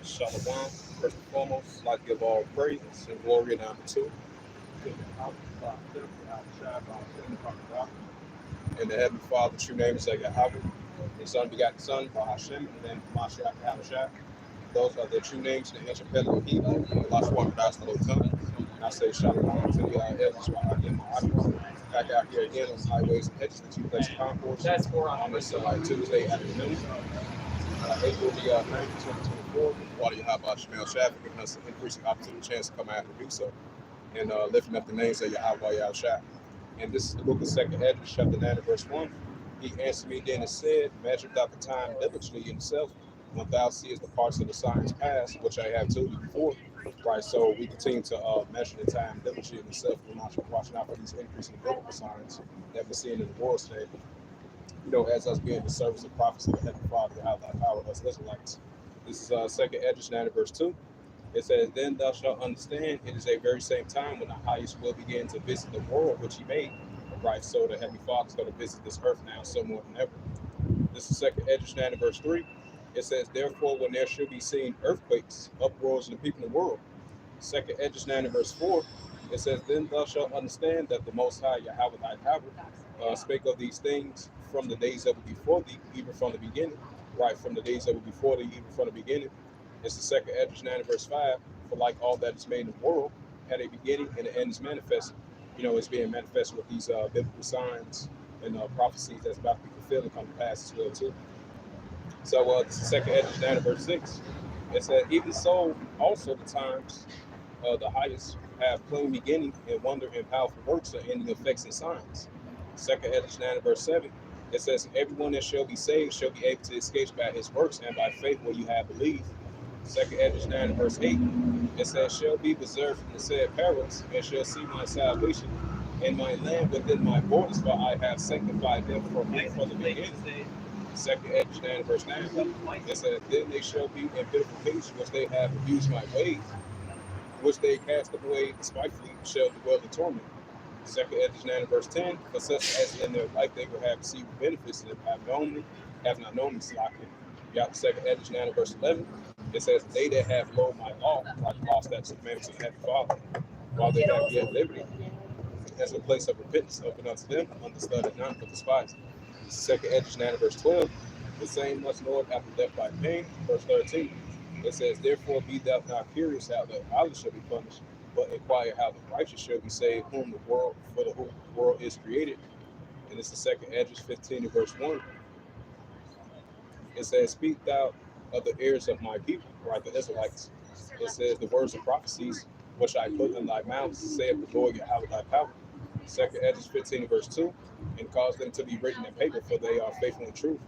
Shalom. First and foremost, I'd like to give all praise and glory and honor to in the Heavenly Father, true name is Yahweh, His unbegotten Son, Bahashem, and then Mashiach Yahushua. Those are the true names in the ancient Hebrew Hebrew, the last one of God's little tongue. And I say Shalom to the elders while I get my audience. Back out here again on the highways and hedges, the two places concourse on this Tuesday afternoon. April the 9th, 2024. Water Yahweh Shemel Shaffer giving us an increasing opportunity chance to come out and do so. And lifting up the names of Yahweh Yahushua. And this is the book of 2nd Hedges, chapter 9 and verse 1. He answered me then and said, measure out the time diligently in itself, when thou seest the parts of the signs past, which I have told you before. Right, so we continue to measure the time diligently in itself. We're not watching out for these increasing biblical signs that we're seeing in the world today. You know, as us being the service of prophecy, the Heavenly Father, how that power us Israelites. This is 2nd Hedges 9 and verse 2. It says, then thou shalt understand it is a very same time when the highest will begin to visit the world which he made. Right, so the Heavenly Father is going to visit this earth now so more than ever. This is 2nd Hedges 9 and verse 3. It says, therefore, when there shall be seen earthquakes, uproars in the people in the world. 2nd Hedges 9 and verse 4. It says, then thou shalt understand that the Most High Yahweh thy power spake of these things from the days that were before thee, even from the beginning. Right, from the days that were before thee, even from the beginning. It's the 2nd Hedges 9 and verse 5. For like all that is made in the world, had a beginning and an end is manifested. You know, it's being manifested with these biblical signs and prophecies that's about to be fulfilled and come to pass as well too. So this is 2nd Hedges 9 and verse 6. It said, even so also the times the highest have clean beginning and wonder and powerful works and ending effects and signs. 2nd Hedges 9 and verse 7. It says, everyone that shall be saved shall be able to escape by his works and by faith where you have believed. 2nd Hedges 9 and verse 8. It says, shall be preserved from the said perils, and shall see my salvation in my land within my borders, for I have sanctified them for me from the beginning. 2nd Hedges 9 and verse 9. It says, then they shall be in pitiful case, which they have abused my ways, which they cast away spitefully, shall dwell in torment. 2nd Hedges 9 and verse 10. For such as in their life they will have received benefits, and have not known me, slacking. You got the 2nd Hedges 9 and verse 11. It says, they that have low my law, like lost that commandments of the Heavenly Father, while they have yet liberty, as a place of repentance open unto them, understood and none but despised. 2nd Hedges 9 and verse 12. The same must Lord after death by pain. Verse 13. It says, therefore be thou not curious how the godly shall be punished, but inquire how the righteous shall be saved, whom the world for the whole world is created. And it's the 2nd Hedges 15 and verse 1. It says, speak thou of the ears of my people, right, the Israelites. It says, the words of prophecies which I put in thy mouth, saith the Lord Yahweh thy power. 2nd Hedges 15 and verse 2. And cause them to be written in paper, for they are faithful and true.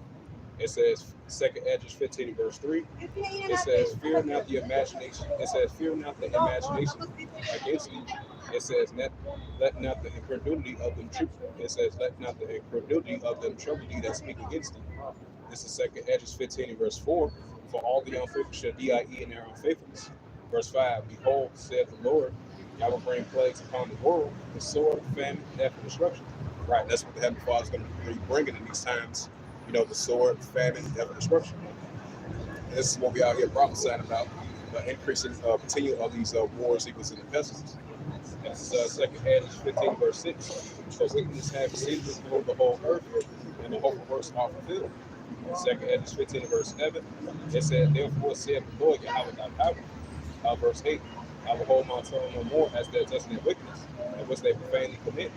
It says 2nd Hedges 15 and verse 3. It says, fear not the imagination. It says, fear not the imagination against thee. It says, let not the incredulity of them trouble. It says, let not the incredulity of them trouble thee that speak against thee. This is 2nd Hedges 15 and verse 4. For all the unfaithful shall die in their unfaithfulness. Verse 5. Behold, saith the Lord, I will bring plagues upon the world, the sword, famine, death, and destruction. Right, that's what the Heavenly Father is going to be bringing in these times. You know, the sword, famine, death, and destruction. And this is what we out here prophesying about, the increasing continue of these wars, equals, and the pestilence. And this is 2nd Hedges 15 verse 6. For wickedness have exceeded the whole earth, and the hopeful works are fulfilled. 2nd Hedges 15 verse 7. It said, therefore saith the Lord Yahweh thy power. Verse 8. I will hold my tongue no more as their destiny of wickedness, in which they profanely commit.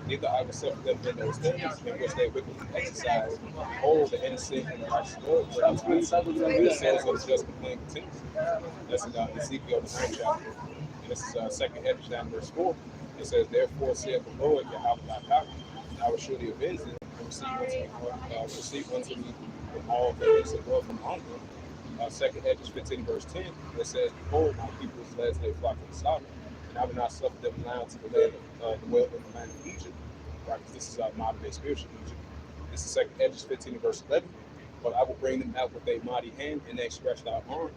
Neither I will suffer them in those things in which they wickedly exercise. Hold the innocent and the righteous blood without peace, and the souls of the just complain continues. That's in Ezekiel the 9th chapter. And this is 2nd Hedges 9 verse 4. It says, therefore saith the Lord Yahweh thy power, and I will surely avenge them and receive unto me from all the innocent blood from among them. 2nd Hedges 15 verse 10. It says, behold, my people is led to their flock of the slaughter, and I will not suffer them now to the land of the well in the land of Egypt. Right, because this is modern day spiritual Egypt. This is 2nd Hedges 15 verse 11. But I will bring them out with a mighty hand and a stretched out arm,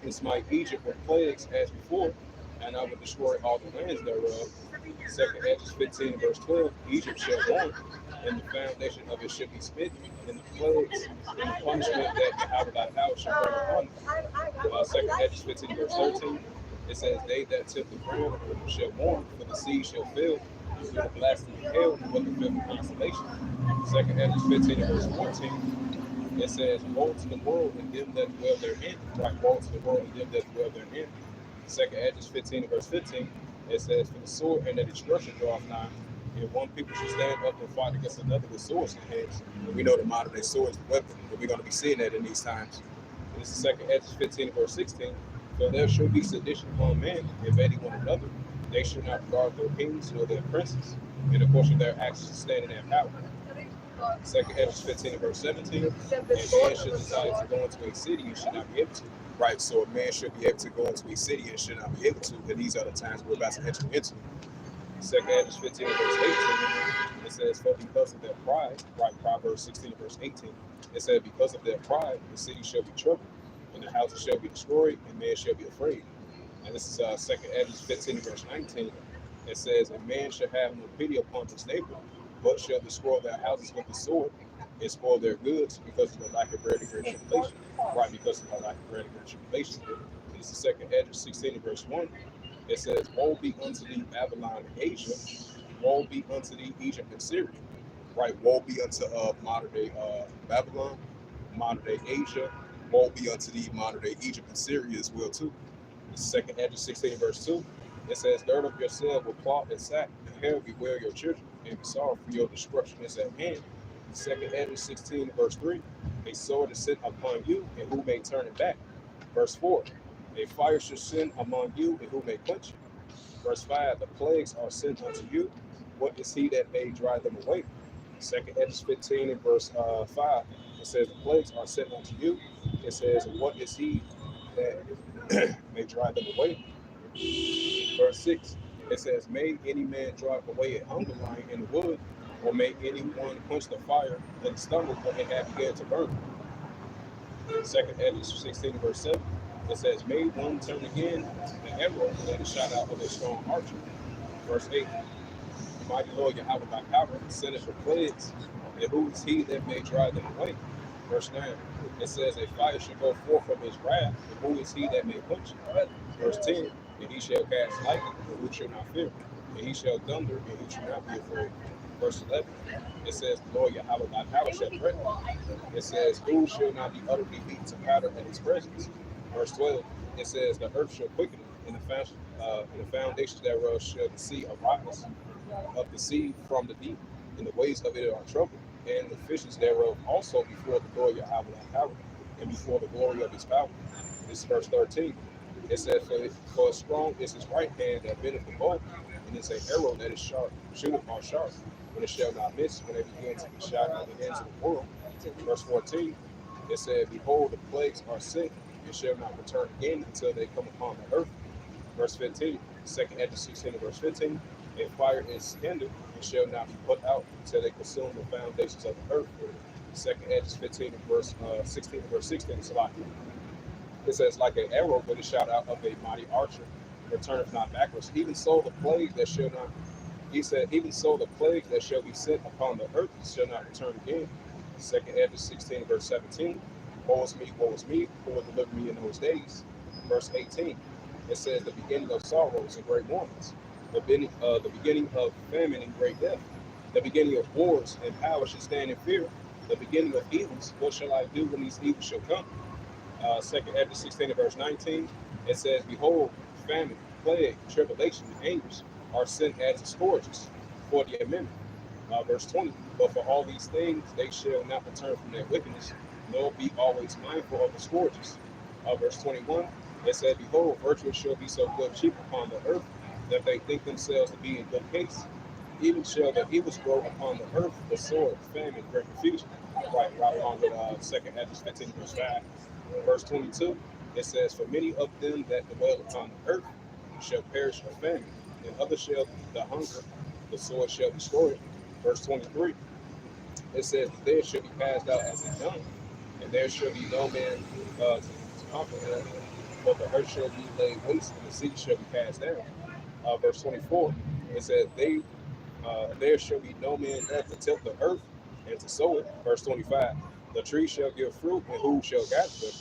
and smite Egypt with plagues as before, and I will destroy all the lands thereof. 2nd Hedges 15 verse 12. Egypt shall want, and the foundation of it should be smitten, and the plagues and the punishment that Yahweh thy power shall bring upon it. Second Hedges 15 verse 13. It says, they that tip the ground shall mourn, for the sea shall fill with the blasphemy of hell, but the filth of consolation. Second Hedges 15 verse 14. It says, woe to the world and them that dwell therein. Right, woe to the world and them that dwell therein. Second Edges 15 verse 15, it says, for the sword and the destruction draweth nigh. If one people should stand up and fight against another with swords in hands, and we know the modern day sword is the weapon, and we're going to be seeing that in these times. And this is Second Edges 15 verse 16. For there shall be sedition among men, invading one another. They shall not regard their kings nor their princes, and of course of their actions stand in their power. Second Edges 15 verse 17. And man should desire to go into a city and should not be able to. Right, so a man should be able to go into a city and should not be able to, and these are the times we're about to enter into. Second Edges 15 verse 18, it says, for because of their pride, right, Proverbs 16 verse 18, it said, because of their pride, the city shall be troubled, and the houses shall be destroyed, and man shall be afraid. And this is Second Edges 15 verse 19, it says, a man shall have no pity upon his neighbor, but shall destroy their houses with the sword, and spoil their goods because of the lack of bread and great tribulation. Right, because of the lack of bread and great tribulation. This is Second Edges 16 verse 1. It says, woe be unto thee, Babylon and Asia. Woe be unto thee, Egypt and Syria. Right, woe be unto modern day Babylon, modern day Asia. Woe be unto thee, modern day Egypt and Syria as well too. This is Second Edges 16 verse 2. It says, gird up yourself with cloth and sack, and hair beware your children, and be sorry for your destruction is at hand. Second Edges 16 verse 3. A sword is sent upon you, and who may turn it back? Verse 4. A fire shall send among you, and who may quench you? Verse 5. The plagues are sent unto you. What is he that may drive them away? Second Edges 15 and verse 5. It says, the plagues are sent unto you. It says, what is he that may drive them away? Verse 6, it says, may any man drive away a hunger lion in the wood, or may anyone quench the fire in the stomach when it had begun to burn. Second Edges 16 verse 7, it says, may one turn again the arrow that is shot out of a strong archer. Verse 8, mighty Lord Yahweh by power sendeth for plagues, and who is he that may drive them away? Verse 9, it says, a fire shall go forth from his wrath, and who is he that may quench it? Verse 10, and he shall cast lightning, and who shall not fear? And he shall thunder, and who shall not be afraid? Verse 11, it says, the Lord Yahweh by power shall threaten. It says, who shall not be utterly beaten to powder in his presence? Verse 12, it says, the earth shall quicken, and the foundations thereof shall the sea arise of the sea from the deep, and the ways of it are troubled, and the fishes thereof also before the Lord Yahweh by power, and before the glory of his power. This is verse 13. It says, for strong is his right hand that bendeth the bow, and it's an arrow that is sharp, shooteth all sharp, but it shall not miss when it begins to be shot at the ends of the world. Verse 14, it said, behold, the plagues are sent, and shall not return again until they come upon the earth. Verse 15, Second Edges 16 verse 15, and fire is kindled, and shall not be put out until they consume the foundations of the earth. Second Edges 15 and verse 16 verse 16 is like it says, like an arrow that is shot out of a mighty archer, returneth not backwards. Even so the plague that shall not, he said, even so the plague that shall be sent upon the earth shall not return again. Second Edges 16 verse 17, woe is me, who will deliver me in those days? Verse 18, it says, the beginning of sorrows and great mournings, the beginning of famine and great death, the beginning of wars and power shall stand in fear, the beginning of evils, what shall I do when these evils shall come? Second Edges 16 verse 19, it says, behold, famine, plague, tribulation, and anguish are sent as the scourges for the amendment. Verse 20, but for all these things they shall not return from their wickedness, nor be always mindful of the scourges. Verse 21, it said, behold, virtuous shall be so good cheap upon the earth, that they think themselves to be in good case. Even shall the evils grow upon the earth, the sword, famine, great confusion. Right along with Second Edges 15 verse 5. Verse 22, it says, for many of them that dwell upon the earth shall perish of famine, and others shall the hunger, the sword shall destroy it. Verse 23, it says, there shall be cast out as a dung, and there shall be no man to conquer them, but the earth shall be laid waste, and the sea shall be cast down. Verse 24, it says, there shall be no man left to till the earth and to sow it. Verse 25, the tree shall give fruit, and who shall gather them?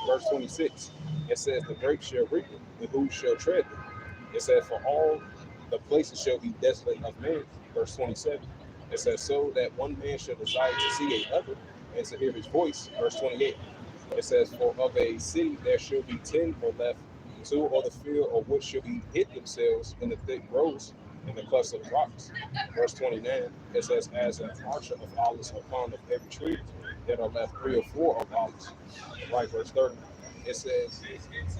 Verse 26, It says, the great shall reap it, and who shall tread them? It says, for all the places shall be desolate of man. Verse 27. It says, so that one man shall desire to see another and to hear his voice. Verse 28. It says, for of a city there shall be 10 or left, two or the field or wood shall be hid themselves in the thick groves and the cluster of rocks. Verse 29. It says, as an archer of olives upon of every tree, there are left three or four of olives. Right, verse 30. It says,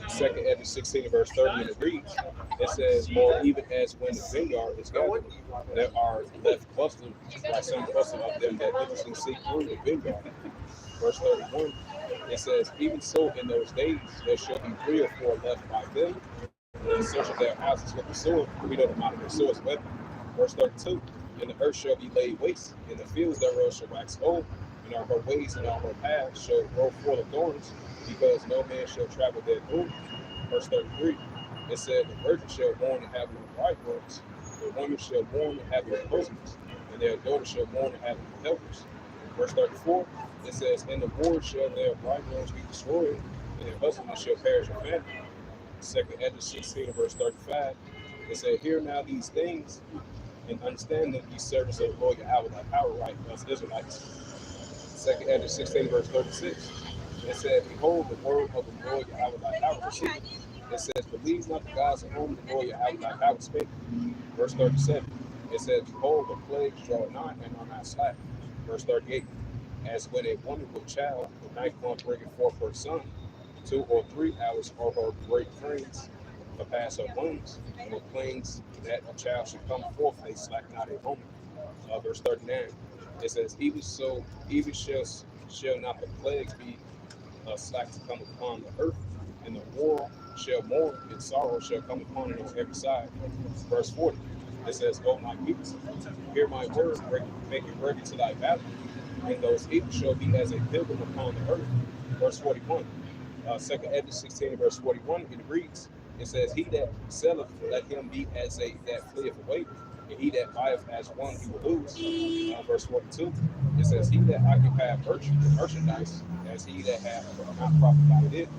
second Edges 16 verse 30, and it reads, it says, or even as when the vineyard is gathered, there are left clustered, like some cluster of them that diligently seek through the vineyard. Verse 31, it says, even so in those days there shall be three or four left by them, in search of their houses with the sword. We know the amount of their swords weapon. Verse 32, and the earth shall be laid waste, and the fields thereof shall wax old, and all her ways and all her paths shall grow full of thorns, because no man shall travel therethrough. Verse 33, it said, the virgin shall mourn and have no bridegrooms, the woman shall mourn and have no husbands, and their daughters shall mourn and have no helpers. Verse 34, it says, in the war shall their bridegrooms be destroyed, and their husbands shall perish with famine. Second Edges 16, verse 35, it said, hear now these things, and understand that ye servants of the Lord Yahweh thy power, right, us Israelites. Second Edges 16, verse 36. It said, behold, the word of the Lord Yahweh thy power proceedeth. It says, believe not the gods of whom the Lord Yahweh thy power spake. Verse 37. It says, behold, the plagues draw nigh and are not slack. Verse 38. As when a woman with child, the ninth month bringeth forth her son, 2 or 3 hours are her great pains, the pass of wounds, and the plains that a child should come forth, they slack not a moment. Verse 39. It says, even so, even shall not the plagues be slack to come upon the earth, and the war shall mourn, and sorrow shall come upon it on every side. Verse 40. It says, O my peace, hear my word, make it ready to thy battle, and those evil shall be as a pilgrim upon the earth. Verse 41. Second Edges 16, verse 41, it reads, it says, he that selleth, let him be as a that fleeth away, and he that buyeth as one he will lose. Verse 42, it says, he that occupieth merchandise, as he that hath not profit by it,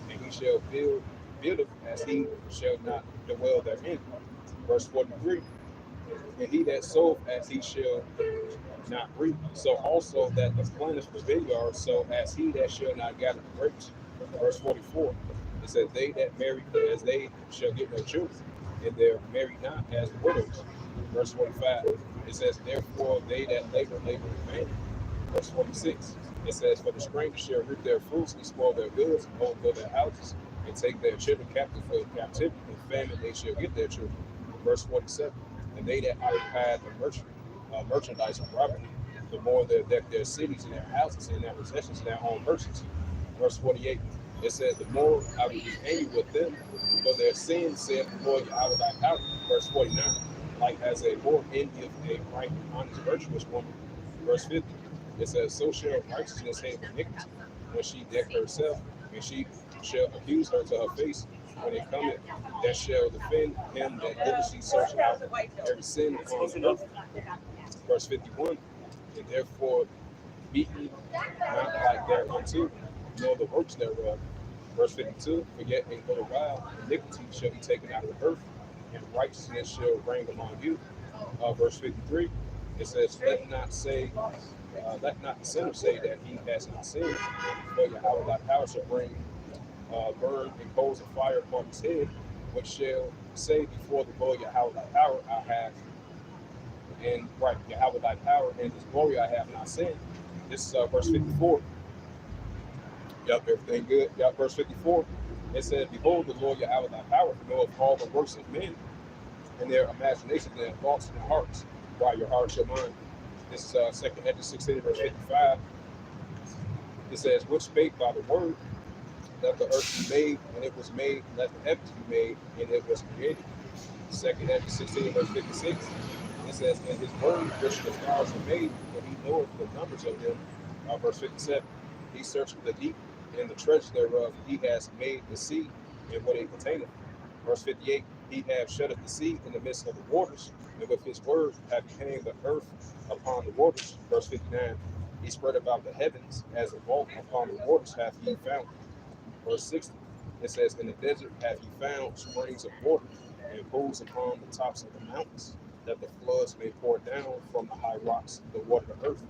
and he shall buildeth as he shall not dwell therein. Verse 43, and he that soweth as he shall not reap, so also that the planteth the vineyard, so as he that shall not gather the grapes. Verse 44, it says, they that marry as they shall get no children, and they marry not as the widows. Verse 45, it says, therefore they that labor in vain. Verse 46, it says, for the strangers shall reap their fruits, and spoil their goods, and overthrow their houses, and take their children captive for captivity, and famine they shall get their children. Verse 47, and they that occupy the merchandise of property, the more they deck their cities and their houses and their possessions and their own persons. Verse 48, it says, the more I will be angry with them, for their sins, saith the Lord Yahweh thy power. Verse 49, like as a Lord envieth a right and honest virtuous woman. Verse 50, it says, so shall righteousness hate iniquity when she deck herself, and she shall accuse her to her face when it cometh, that shall defend him that diligently search out every sin upon the earth. Verse 51, and therefore be ye not like thereunto, nor the works thereof. Verse 52, for yet a little while iniquity shall be taken out of the earth, and righteousness shall reign among you. Verse 53, it says, let not the sinner say that he has not sinned, for Yahweh thy power shall burn in coals of fire upon his head, which shall say before the Lord Yahweh thy power I have, and right, Yahweh thy power and his glory I have not sinned. This is verse 54. Yep, everything good. Yep, verse 54. It says, behold, the Lord Yahweh thy power knoweth all the works of men, and their imaginations and their thoughts in their hearts, while your heart shall mind. This is second Edges 16, verse 55. It says, which spake by the word, let the earth be made, and it was made, let the heavens be made, and it was created. Second Edges 16, verse 56. It says, and his word which the stars are made, and he knoweth the numbers of them. Verse 57. He searcheth the deep, and the treasures thereof. He has made the sea, and what it containeth. Verse 58. He hath shutteth the sea in the midst of the waters, and with his word hath he hanged the earth upon the waters. Verse 59. He spread about the heavens as a vault upon the waters hath he found. Verse 60. It says, in the desert have you found springs of water and pools upon the tops of the mountains, that the floods may pour down from the high rocks the water of the earth.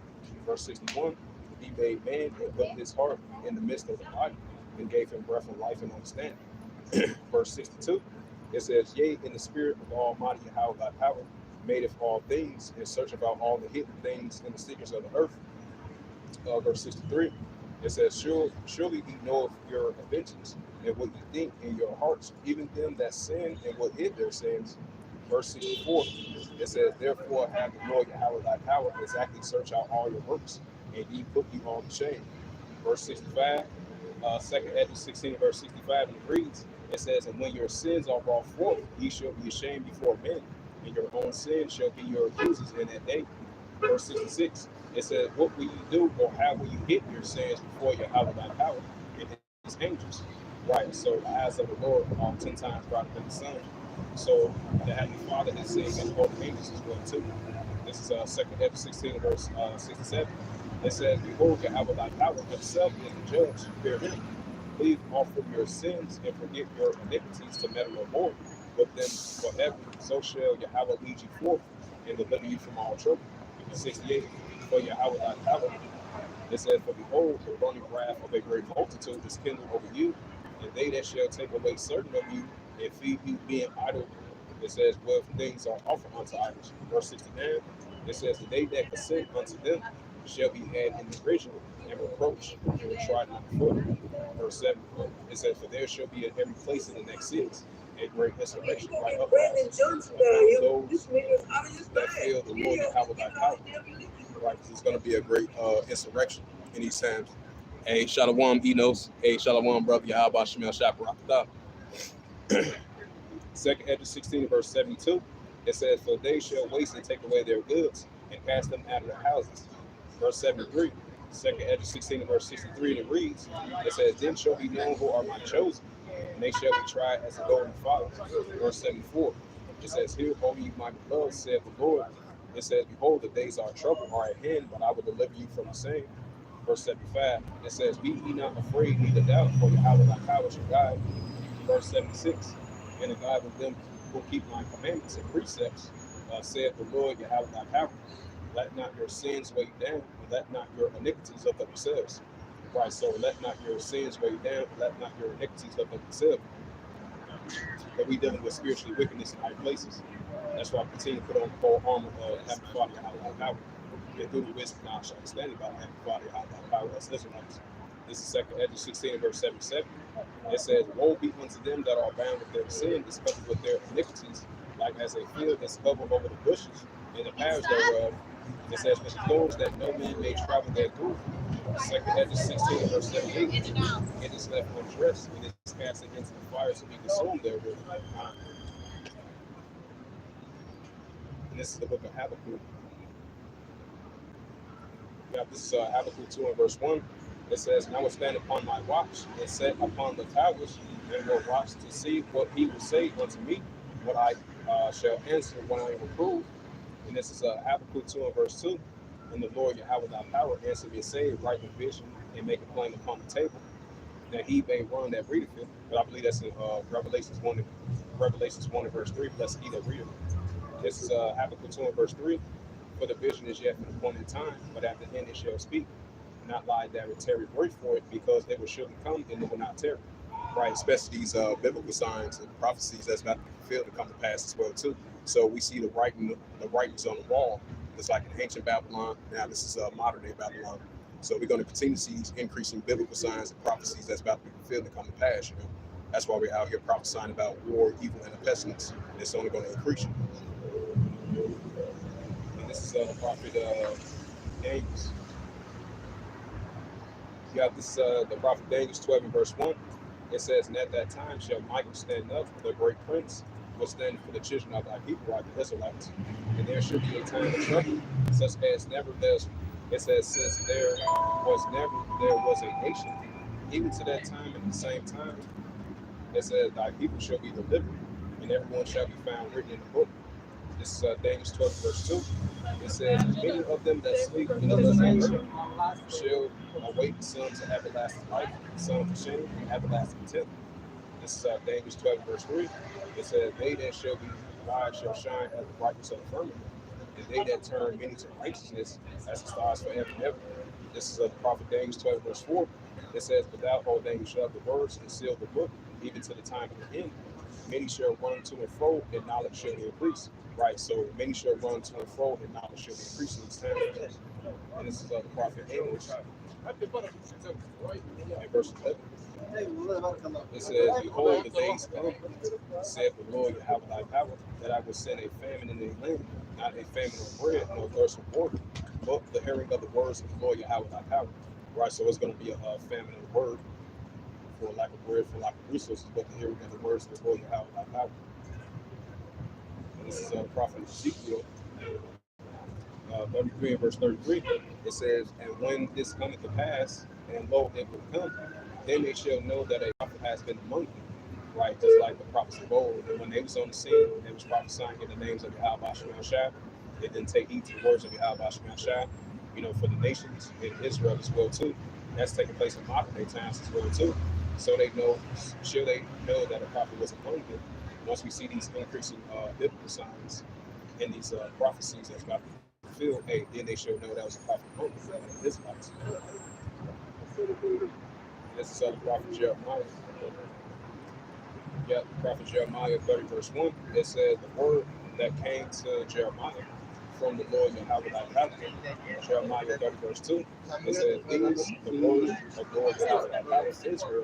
Verse 61, he made man and put his heart in the midst of the body and gave him breath and life and understanding. Verse 62, it says, yea, in the spirit of Almighty Yahweh thy power madeth all things, and searcheth out all the hidden things in the secrets of the earth. Verse 63, it says, surely he knoweth your inventions and what you think in your hearts, even them that sin and what hid their sins. Verse 64, it says, therefore have the Lord Yahweh thy power exactly search out all your works, and ye put you on to shame. Verse 65, second Hedges 16, verse 65, and it reads, it says, and when your sins are brought forth, ye shall be ashamed before men, and your own sin shall be your accusers in that day. Verse 66, it says, what will you do, or how will you hit your sins before Yahweh thy power and his angels? Right, so the eyes of the Lord are 10 times brighter than the sun. So the Heavenly Father is seeing and all the angels as well too. This is second Hedges 16, verse 67. It says, behold, Yahweh thy power himself is the judge. Fear him. Leave off of your sins and forget your iniquities to meddle no more with them forever. So shall Yahweh lead you forth and deliver you from all trouble. 68. For Yahweh thy power, it says, for behold, the burning wrath of a great multitude is kindled over you, and they that shall take away certain of you and feed you being idle. It says, well, things are offered unto idols. Verse 69, it says, the day that consent unto them shall be had in derision and reproach and will trodden underfoot. Verse 7, it says, for there shall be in every place in the next cities a great insurrection right up those that feel the Lord Yahweh thy power. Right, there's going to be a great insurrection in these times. Hey, Shalom Enos. Hey, Shalom brother Yahweh Shemel Shaparath. Second Hedges 16, verse 72. It says, for they shall waste and take away their goods and cast them out of their houses. Verse 73. Second Hedges 16, verse 63, and it reads, it says, then shall be known who are my chosen, and they shall be tried as a golden fire. Verse 74. It says, hear, O ye my beloved, saith the Lord. It says, behold, the days are trouble are at hand, but I will deliver you from the same. Verse 75. It says, be ye not afraid, neither doubt, for Yahweh thy power shall guide. Verse 76. And the God of them who keep my commandments and precepts, saith the Lord Yahweh thy power. Let not your sins weigh you down, and let not your iniquities lift up yourselves. Right, so let not your sins weigh you down, and let not your iniquities lift up yourselves. But we dealing with spiritually wickedness in high places. That's why I continue to put on the whole armor of Heavenly Father Yahweh thy power. And through the wisdom now shall understand about Heavenly Father Yahweh thy power as Israelites. This is second Hedges 16, verse 77. It says, woe be unto them that are bound with their sin, discovered with their iniquities, like as a field is covered over the bushes, and the paths thereof. It says, with thorns that no man may travel therethrough. Second Hedges 16, verse 78. It is left undressed, and is cast into the fire to be consumed therewith. And this is the book of Habakkuk. Now, this is Habakkuk 2 and verse 1. It says, and I will stand upon my watch and set upon the towers, and will watch to see what he will say unto me, what I shall answer when I am reproved. And this is Habakkuk 2 and verse 2. And the Lord Yahweh thy power answer me, say, write the vision and make it plain upon the table, that he may run that readeth it. But I believe that's in Revelations 1 and verse 3, plus he that readeth. This is Habakkuk 2 and verse 3. For the vision is yet for the appointed time, but at the end it shall speak. Not lie that would tarry, wait for it, because they will surely come and they will not tarry. Right, especially these biblical signs and prophecies that's about to be fulfilled to come to pass as well too. So we see the writings on the wall. It's like in ancient Babylon. Now this is modern day Babylon. So we're going to continue to see these increasing biblical signs and prophecies that's about to be fulfilled to come to pass. You know, that's why we're out here prophesying about war, evil, and a pestilence. And it's only going to increase. And this is the prophet Daniel. You got this, the prophet Daniel 12 and verse 1. It says, and at that time shall Michael stand up, the great prince, will stand for the children of thy people, like the Israelites. And there should be a time of trouble, such as never there's. It says, since there was a nation, even to that time and the same time, it says, thy people shall be delivered, and everyone shall be found written in the book. This is Daniel 12 verse 2. It says, many of them that sleep in the dust shall awake, some to everlasting life, some to shame and everlasting death. This is Daniel 12, verse 3. It says, they that shall be wise shall shine as the brightness of the firmament, and they that turn many to righteousness as the stars forever and ever. This is the prophet Daniel 12, verse 4. It says, but thou, O Daniel, shut up the words and seal the book, even to the time of the end. Many shall run to and fro, and knowledge shall increase. Right, so many shall run to and fro, and knowledge shall increase in this time. And this is the prophet Amos. In verse 11. It says, behold, the days come, saith the Lord, you have thy power, that I will send a famine in the land, not a famine of bread, nor thirst of water, but the hearing of the words of the Lord, you have thy power. Right, so it's going to be a famine of the word, for lack of bread, for lack of resources, but the hearing of the words of the Lord, you have thy power. And this is the prophet Ezekiel. 33 and verse 33, it says, and when this cometh to pass, and lo, it will come, then they shall know that a prophet has been among them. Right, just like the prophets of old. And when they was on the scene, they was prophesying in the names of Yahweh Shai. They didn't take heed to the words of Yahweh Shai, for the nations in Israel as well too. That's taking place in modern day times as well too. So they know, sure they know that a prophet was among them. Once we see these increasing biblical signs and these prophecies that's about to fulfill, hey, then they should know that was a prophet among them, the Israelites. This is the prophet Jeremiah. Yep, prophet Jeremiah 30 verse 1. It says the word that came to Jeremiah from the Lord Yahweh thy power. Jeremiah 30 verse 2. It says, these the words of the Lord Yahweh thy power Israel.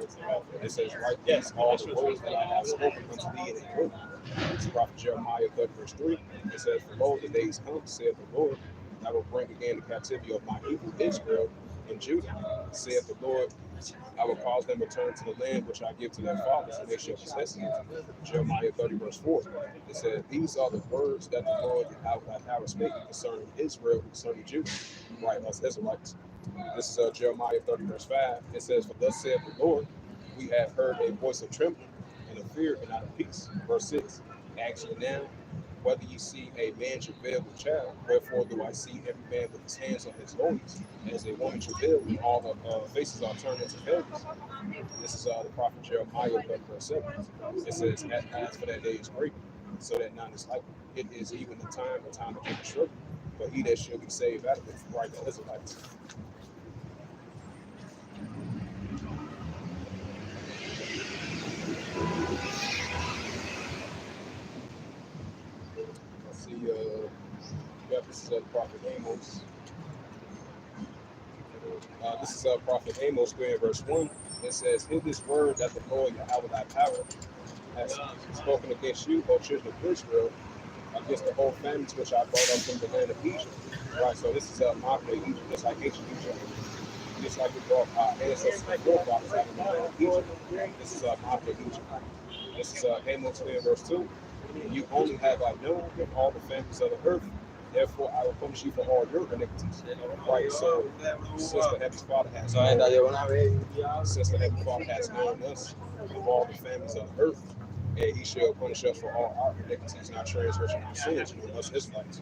It says, write these all the words that I have spoken unto thee in a book. It's prophet Jeremiah 30 verse 3. It says, for lo, the days come, saith the Lord, I will bring again the captivity of my people Israel and Judah, saith the Lord. I will cause them to return to the land which I give to their fathers, and they shall possess it. Jeremiah 30, verse 4. It says, these are the words that the Lord Yahweh spake concerning Israel, concerning Judah. Right, us Israelites. This is Jeremiah 30, verse 5. It says, for thus saith the Lord, we have heard a voice of trembling and of fear and not of peace. Verse 6. Actually now, whether you see a man travail with child, wherefore do I see every man with his hands on his loins, as a woman travail, and all the faces are turned into failures. This is the prophet Jeremiah 30, verse 7. It says, as for that day is great, so that none is like it. It is even the time of great struggle, but he that shall be saved out of it, right, the Israelites. Let's see, this is prophet Amos. This is prophet Amos 3 verse 1. It says, hear this word that the Lord Yahweh thy power has spoken against you, O children of Israel, against the whole families which I brought up from the land of Egypt. Right, so this is modern day Egypt, just like ancient Egypt. Just like we brought our ancestors and forefathers out of the land of Egypt. This is modern day Egypt. This is Amos 3 verse 2. You only have I known of all the families of the earth. Therefore, I will punish you for all your iniquities. Right, so since the Heavenly Father has known, us of all the families of the earth, and He shall punish us for all our iniquities and our transgressions and our sins, us Israelites.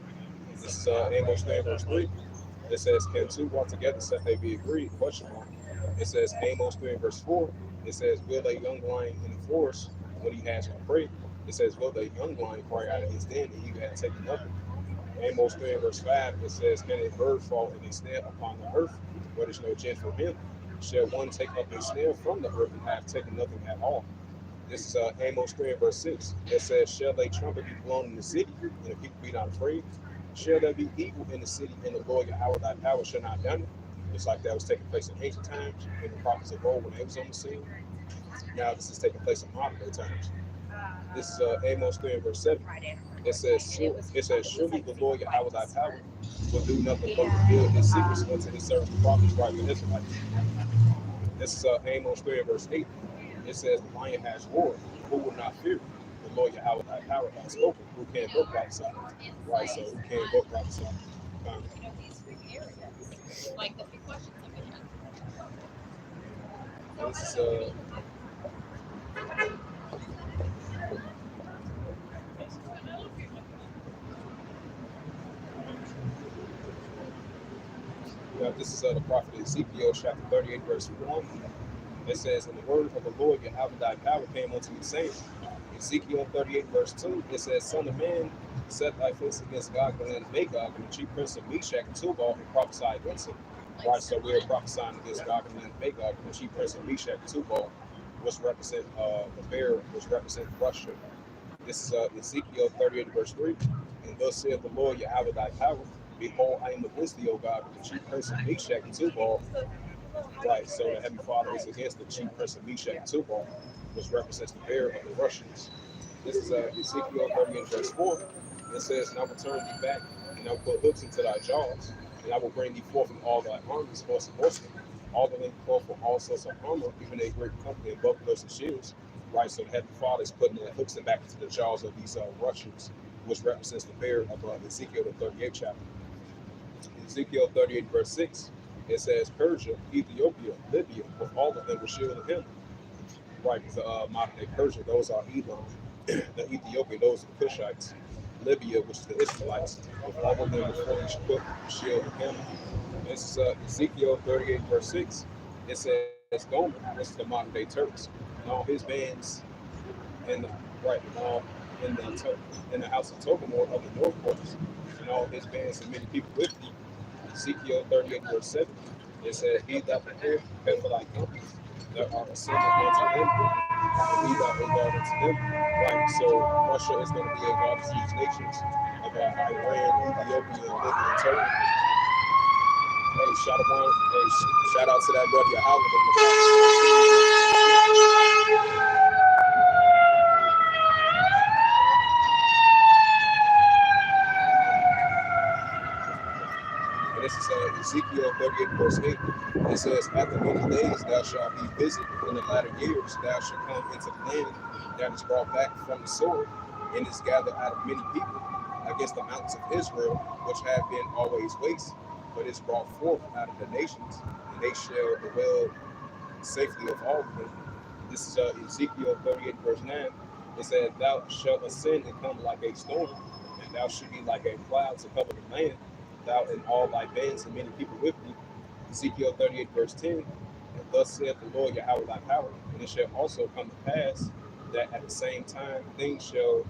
This is Amos 3 verse 3. It says, can two walk together except they be agreed? Question mark. It says Amos 3 verse 4. It says, will a young lion in the forest when he has no prey? It says, will the young lion cry out of his den and he had taken nothing? Amos 3 verse 5, it says, can a bird fall in a snare upon the earth, where there's no tent for him? Shall one take up a snare from the earth and have taken nothing at all? This is Amos 3 verse 6. It says, shall a trumpet be blown in the city, and the people be not afraid? Shall there be evil in the city, and the Lord Yahweh thy power shall not done it? Just like that was taking place in ancient times, in the prophets of old when they was on the scene. Now this is taking place in modern day times. This is Amos 3 verse 7. It says, surely the Lord Yahweh thy power will do nothing but reveal his secrets unto his servants the prophets, right, the Israelites. This is Amos 3 verse 8. It says, the lion has roared, who will not fear? The Lord Yahweh thy power has spoken, who can but prophesy? Right, so who can but prophesy? This is this is the prophet Ezekiel chapter 38 verse 1. It says, and the word of the Lord Yahweh thy power came unto me, saying, Ezekiel 38, verse 2, it says, Son of man, set thy face against Gog and Magog, and the chief prince of Meshach and Tubal, and prophesy against him. Right, so we're prophesying against Gog and Magog, and the chief prince of Meshach and Tubal, which represent the bear, which represent Russia. This is Ezekiel 38, verse 3. And thus saith the Lord Yahweh thy power, behold, I am against thee, O God, the chief prince of Meshach and Tubal. Right, so the Heavenly Father is against the chief prince of Meshach and Tubal, which represents the bear of the Russians. This is Ezekiel 38, verse 4. It says, and I will turn thee back, and I will put hooks into thy jaws, and I will bring thee forth in all thy armies, horse and horsemen, all the length cloth for all sorts of armor, even a great company of bucklers and shields. Right, so the Heavenly Father is putting the hooks and back into the jaws of these Russians, which represents the bear of Ezekiel, the 38th chapter. Ezekiel 38, verse 6, it says, Persia, Ethiopia, Libya, with all of them will shield him. Right, because modern day Persia, those are Edom. The Ethiopia, those are the Cushites. Libya, which is the Israelites, with all of them will fully equipped shield of him. This is Ezekiel 38, verse 6. It says, Gomer, this is the modern day Turks, and all his bands, and right, and all in the house of Togomor of the north quarters, and all his bands and many people with thee. Ezekiel 38, verse 7. It says, He that prepared for thy company, that are assembled unto them, and he that regard unto them. Right, so Russia is going to be a God to these nations of Iran, Ethiopia, and Libya, and Turkey. Hey, shout out to that brother Yahweh. And this is Ezekiel 38, verse 8. It says, After many days thou shalt be visited, in the latter years thou shalt come into the land that is brought back from the sword, and is gathered out of many people against the mountains of Israel, which have been always waste, but is brought forth out of the nations, and they shall dwell safely of all of them. This is Ezekiel 38, verse 9. It says, Thou shalt ascend and come like a storm, and thou shalt be like a cloud to cover the land, thou and all thy bands and many people with thee. Ezekiel 38, verse 10. And thus saith the Lord Yahweh thy power, and it shall also come to pass that at the same time things shall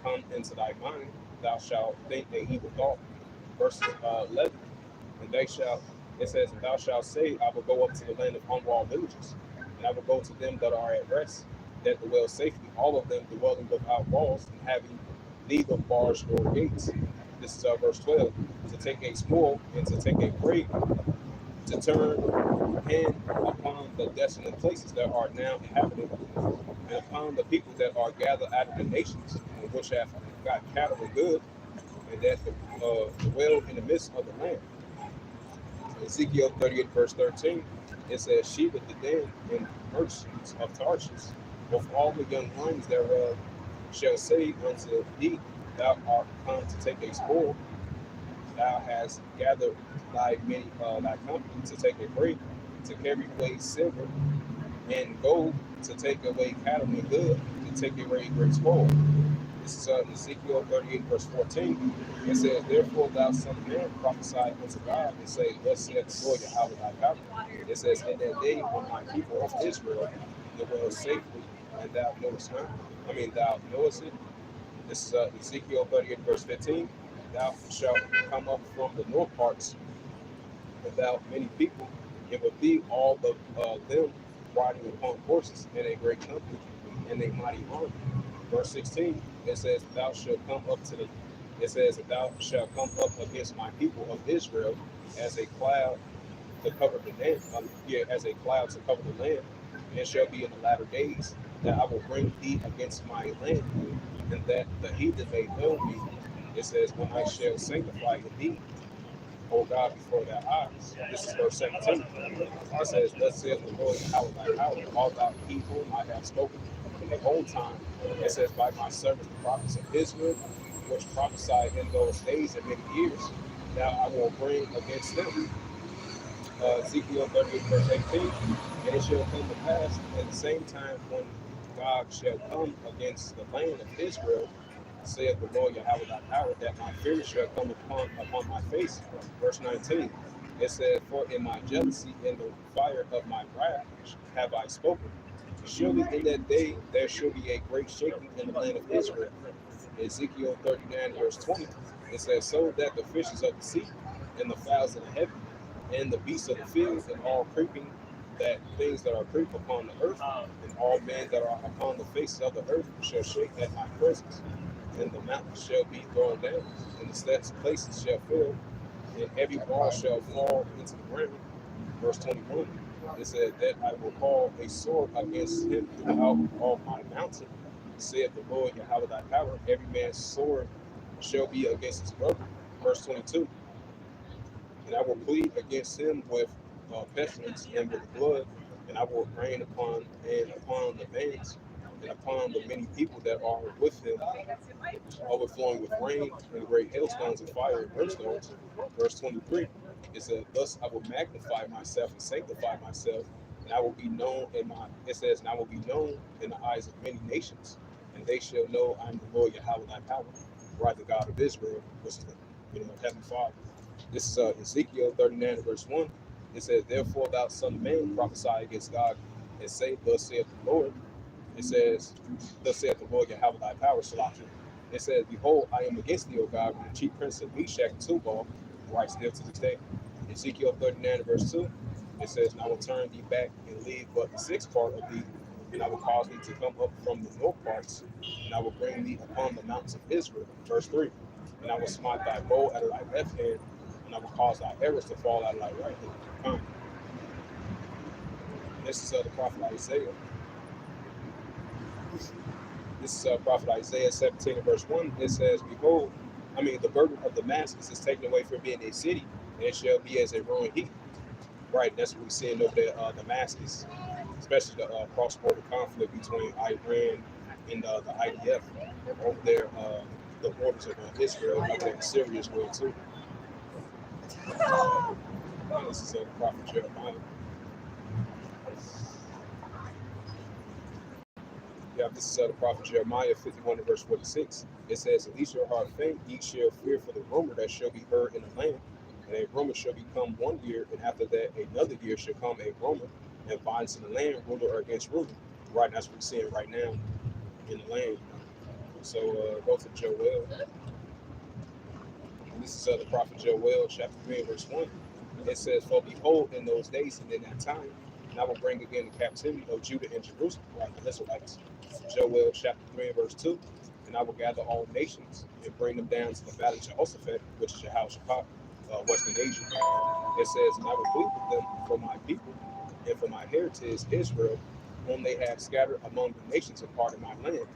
come into thy mind, thou shalt think a evil thought. Verse 11. And they shall, it says, and thou shalt say, I will go up to the land of unwalled villages, and I will go to them that are at rest, that dwell safely, all of them dwelling without walls, and having neither bars nor gates. This is verse 12. To take a spoil and to take a prey, to turn hand upon the desolate places that are now inhabited, and upon the people that are gathered out of the nations, and which have got cattle and good, and that dwell in the midst of the land. Ezekiel 38, verse 13, it says, Sheba, Dedan, and merchants of Tarshish, with all the young lions thereof, shall say unto thee, Thou art come to take a spoil, thou hast gathered thy company to take a prey, to carry away silver and gold, to take away cattle and good, to take away great spoil. This is Ezekiel 38, verse 14. It says, Therefore, thou son of man, prophesy unto God, and say, Thus saith the Lord Yahweh thy power. It says, In that day when my people of Israel dwell safely, and thou knowest not, thou knowest it. This is Ezekiel 38, verse 15. Thou shalt come up from the north parts, without many people, and with thee all of them riding upon horses in a great company, and a mighty army. Verse 16, it says, Thou shalt come up to the, it says, Thou shalt come up against my people of Israel as a cloud to cover the land, as a cloud to cover the land. And it shall be in the latter days that I will bring thee against my land, and that the heathen may know me. It says, When I shall sanctify thee, O God, before their eyes. This is verse 17. It says, Thus saith the Lord, how thy power, all thou he whom I have spoken in the old time. It says, By my servants, the prophets of Israel, which prophesied in those days and many years, now I will bring against them. Ezekiel 38, verse 18. And it shall come to pass at the same time when God shall come against the land of Israel, saith the Lord Yahweh thy power, that my fear shall come upon my face. Verse 19. It says, "For in my jealousy and the fire of my wrath have I spoken. Surely in that day there shall be a great shaking in the land of Israel." Ezekiel 39, verse 20. It says, "So that the fishes of the sea, and the fowls of the heaven, and the beasts of the field, and all creeping, that things that are creep upon the earth, and all men that are upon the face of the earth shall shake at my presence. And the mountains shall be thrown down, and the steps places shall fail, and every wall shall fall into the ground." Verse 21, it said, "That I will call a sword against him throughout all my mountain, saith the Lord Yahweh thy power. Every man's sword shall be against his brother." Verse 22, "And I will plead against him with pestilence and with blood, and I will rain upon the bands and upon the many people that are with him, overflowing with rain and great hailstones and fire and brimstones." Verse 23, it said, "Thus I will magnify myself and sanctify myself, and I will be known in my," it says, "and I will be known in the eyes of many nations, and they shall know I am the Lord Yahweh thy power, right, the God of Israel," which is the Heavenly Father. This is Ezekiel 39, verse 1. It says, "Therefore thou son of man, prophesy against God, and say, Thus saith the Lord." It says, "Thus saith the Lord Yahweh thy power, Salakia." It says, "Behold, I am against thee, O God, with the chief prince of Meshach and Tubal," right, still to this day. Ezekiel 39, verse 2. It says, "And I will turn thee back and leave but the sixth part of thee, and I will cause thee to come up from the north parts, and I will bring thee upon the mountains of Israel." Verse 3, "And I will smite thy bow out of thy left hand, and I will cause thy arrows to fall out of thy right hand." This is the prophet Isaiah. This is prophet Isaiah 17 and verse 1. It says, "Behold, the burden of Damascus is taken away from being a city, and it shall be as a ruined heap." Right, that's what we're seeing over there, Damascus, especially the cross-border conflict between Iran and the IDF over there, the borders of Israel, over there in Syria as well too. And this is the prophet Jeremiah. Yeah, this is the prophet Jeremiah 51 and verse 46. It says, "At least your heart faint, ye shall fear for the rumor that shall be heard in the land. And a rumor shall become 1 year, and after that another year shall come a rumor, and violence in the land, ruler against ruler." Right, that's what we're seeing right now in the land. So go to Joel. And this is the prophet Joel, chapter 3 and verse 1. It says, "For behold, in those days and in that time, and I will bring again the captivity of Judah and Jerusalem," right, the Israelites. Joel chapter 3 and verse 2. "And I will gather all nations and bring them down to the valley of Jehoshaphat, which is Jehoshaphat, Western Asia." It says, "And I will plead with them for my people and for my heritage Israel, whom they have scattered among the nations of part of my land."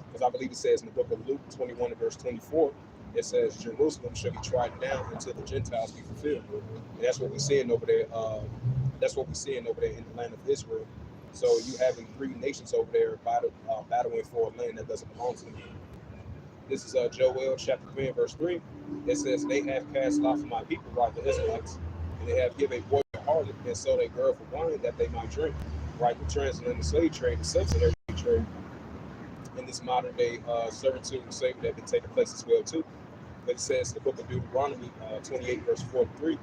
Because I believe it says in the book of Luke 21 and verse 24, it says, "Jerusalem shall be trodden down until the Gentiles be fulfilled." And that's what we're seeing over there. That's what we're seeing over there in the land of Israel. So you having three nations over there battling for a land that doesn't belong to them. This is Joel chapter 3 and verse 3. It says, "They have cast lot for my people," right, the Israelites, "and they have given a boy a harlot, and sold a girl for wine that they might drink." Right, the transatlantic slave trade, the subsidiary trade, in this modern day servitude and slavery that been taking place as well too. But it says in the book of Deuteronomy 28 verse 43,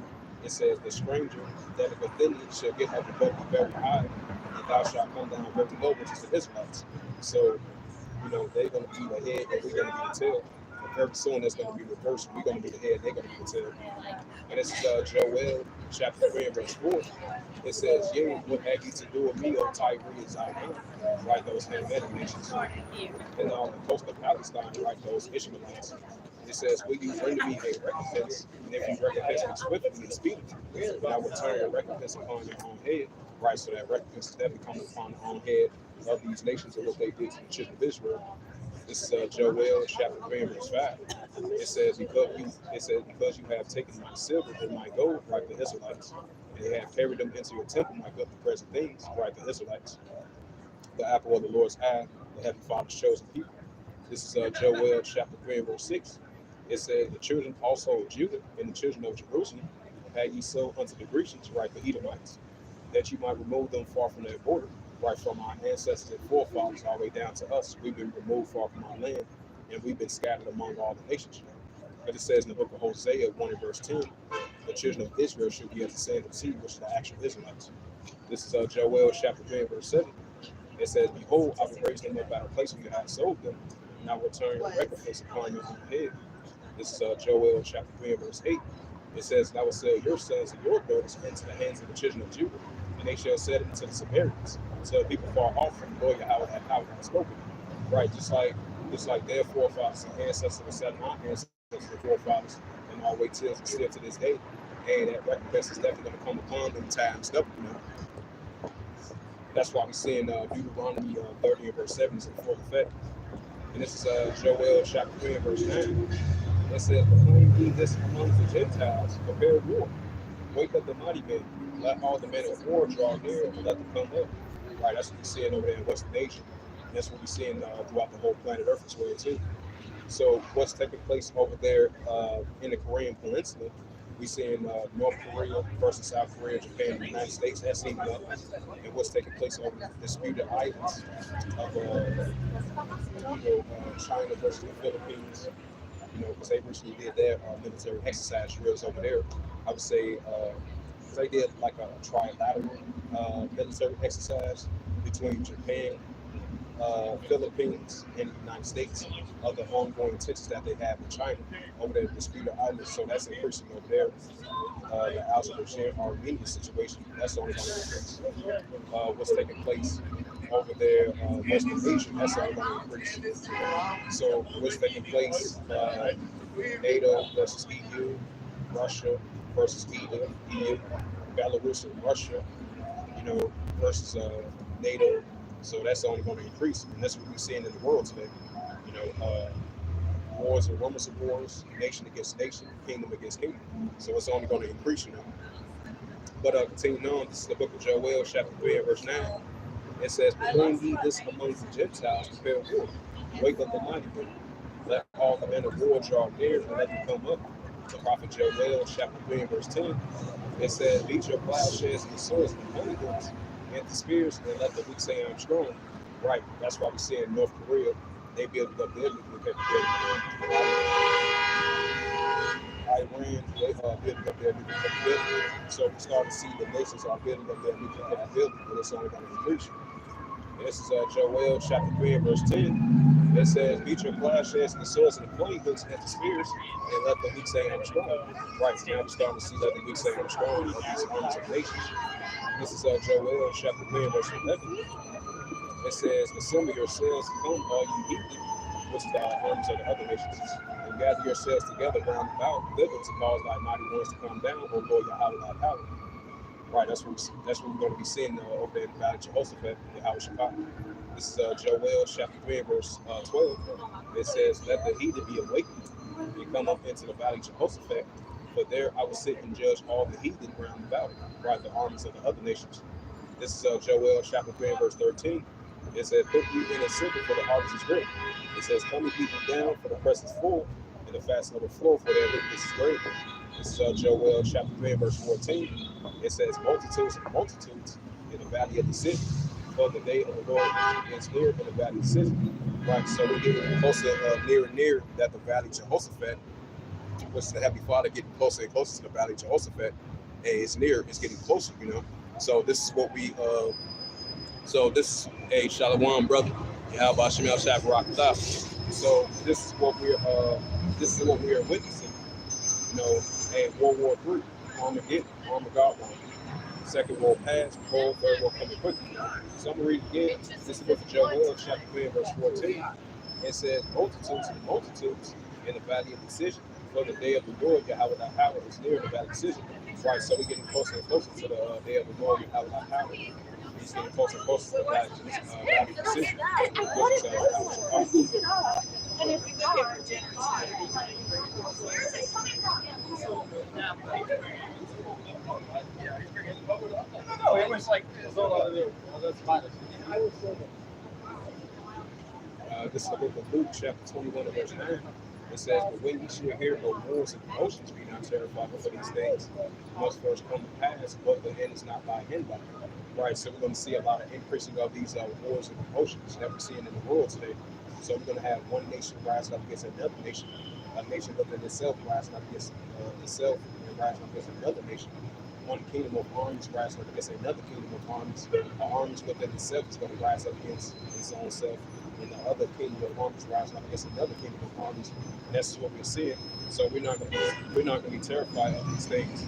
it says, "The stranger that is within thee shall get up above thee very high, and thou shalt come down very low," which is the Israelites. So they're going to be the head and we're going to be the tail. And very soon that's going to be reversed. We're going to be the head, they're going to be the tail. And this is Joel chapter 3 and verse 4. It says, "Yea, what have you to do with me, O Tyre and Zidon?" Right, those Hamitic nations. And on the coast of Palestine, right, those Ishmaelites. It says, "Will you render me a recompense? And if you recompense me swiftly and speedily, then I will turn your recompense upon your own head." Right, so that recompense is definitely coming upon the own head of these nations and what they did to the children of Israel. This is Joel chapter 3 and verse 5. Because you have taken my silver and my gold," right, the Israelites, "and they have carried them into your temple, my good and present things," right, the Israelites, "the apple of the Lord's eye, the heavenly Father's chosen people." This is Joel chapter 3 and verse 6. It says, "The children also of Judah and the children of Jerusalem had ye sold unto the Grecians," right, the Edomites, "that you might remove them far from their border," right, from our ancestors and forefathers all the way down to us. We've been removed far from our land, and we've been scattered among all the nations. But it says in the book of Hosea 1 and verse 10, the children of Israel should be as the sand of the sea, which is the actual Israelites. This is Joel chapter 3, verse 7. It says, Behold, I will raise them up out of place where you have sold them, and I will turn your recompense upon your own head. This is Joel chapter 3, verse 8. It says, And I will sell your sons and your daughters into the hands of the children of Judah, and they shall sell them to the Samaritans, until people far off from the Lord Yahweh has spoken. Right, just like their forefathers and ancestors were selling our ancestors and forefathers, and all the way till still to this day. And that recompense is definitely going to come upon them times double. That's why we're seeing Deuteronomy 30 and verse 7 is in full effect. And this is Joel chapter 3 and verse 9. It says, Proclaim ye this amongst the Gentiles, prepare war. Wake up the mighty men, let all the men of war draw near, and let them come up. Right, that's what we're seeing over there in Western Asia. And that's what we're seeing throughout the whole planet Earth as well, too. So what's taking place over there in the Korean Peninsula, we seeing North Korea versus South Korea, Japan, and the United States. That's heating up. And what's taking place over the disputed islands of China versus the Philippines. Because they recently did their military exercise drills over there. I would say they did like a trilateral military exercise between Japan, Philippines, and the United States of the ongoing tensions that they have in China over there in disputed islands. So that's increasing over there. The Azerbaijan-Armenian situation, that's only going to increase. What's taking place over there, Western Asia, that's only going to increase. So what's taking place, NATO versus EU, Russia versus EU, Belarus and Russia, versus NATO. So that's only going to increase, and that's what we're seeing in the world today. Wars and rumors of wars, nation against nation, kingdom against kingdom. So it's only going to increase, But continuing on, this is the book of Joel, chapter 3, verse 9. It says, Proclaim ye this among the Gentiles, prepare war. Wake up the mighty men. Let all the men of war draw near, and let them come up. The prophet Joel, chapter 3, verse 10. It says, Beat your plowshares and the swords and the honeycombs and the spears, and let the weak say, I'm strong. Right, that's why we see in North Korea, they built up their nuclear capability. Iran, they built up their nuclear capability. So we start to see the nations are building up their nuclear capability, and it's only going to increase. And this is Joel chapter 3 verse 10. It says, Beat your plowshares and the swords and the pointing hooks and the spears, and let the weak say, I'm strong. Right, now we're starting to see let the weak say, I'm strong of these armies of nations. This is Joel chapter 3 verse 11. It says, Assemble yourselves, come all you heathen, which is the armies of the other nations, and gather yourselves together round about thither to cause thy mighty ones to come down, O Lord Yahweh thy power. Right, that's what we're going to be seeing over there in the Valley of Jehoshaphat, Yahweh Shabbat. This is Joel chapter 3 verse 12. It says, Let the heathen be awakened and come up into the Valley of Jehoshaphat, for there I will sit and judge all the heathen round about, right, the armies of the other nations. This is Joel chapter 3 verse 13. It says, Put you in a circle, for the harvest is great. It says, Come and eat you down, for the press is full, and the fast overflow, for their wickedness is great. This is Joel chapter 3 verse 14. It says, Multitudes and multitudes in the valley of the city, for the day of the Lord is near in the valley of the city. Right, so we're getting closer, near and near that the valley of Jehoshaphat, which is the Heavenly Father, getting closer and closer to the valley of Jehoshaphat. And it's near, it's getting closer, So this is what we So this is a Shalom, brother. Yahweh Shem El Shah Barakatah. So this is what we are witnessing. And World War III, Armageddon, Armageddon. Second war passed, third war coming quickly. So I'm gonna read again. This is the book of Joel, chapter 3, verse 14. It says, Multitudes and multitudes in the valley of decision. For the day of the Lord, Yahweh thy power is near in the valley of decision. Right, so we're getting closer and closer to the day of the Lord, Yahweh thy power. He's getting closer and closer to the valley of decision. And if you look at Gen 5, no, it was like that's fine. This is the book of Luke, chapter 21, verse 9. It says, But when ye shall hear no wars and commotions, be not terrified for these things. Must first come to pass, but the end is not by hand by. Right, so we're going to see a lot of increasing of these wars and commotions that we're seeing in the world today. So we're going to have one nation rising up against another nation, a nation within itself rising up against itself, and rising up against another nation. One kingdom of armies rising up against another kingdom of armies. The armies within itself is going to rise up against its own self. And the other kingdom of armies rising up against another kingdom of armies. And that's what we're seeing. So we're not going to be terrified of these things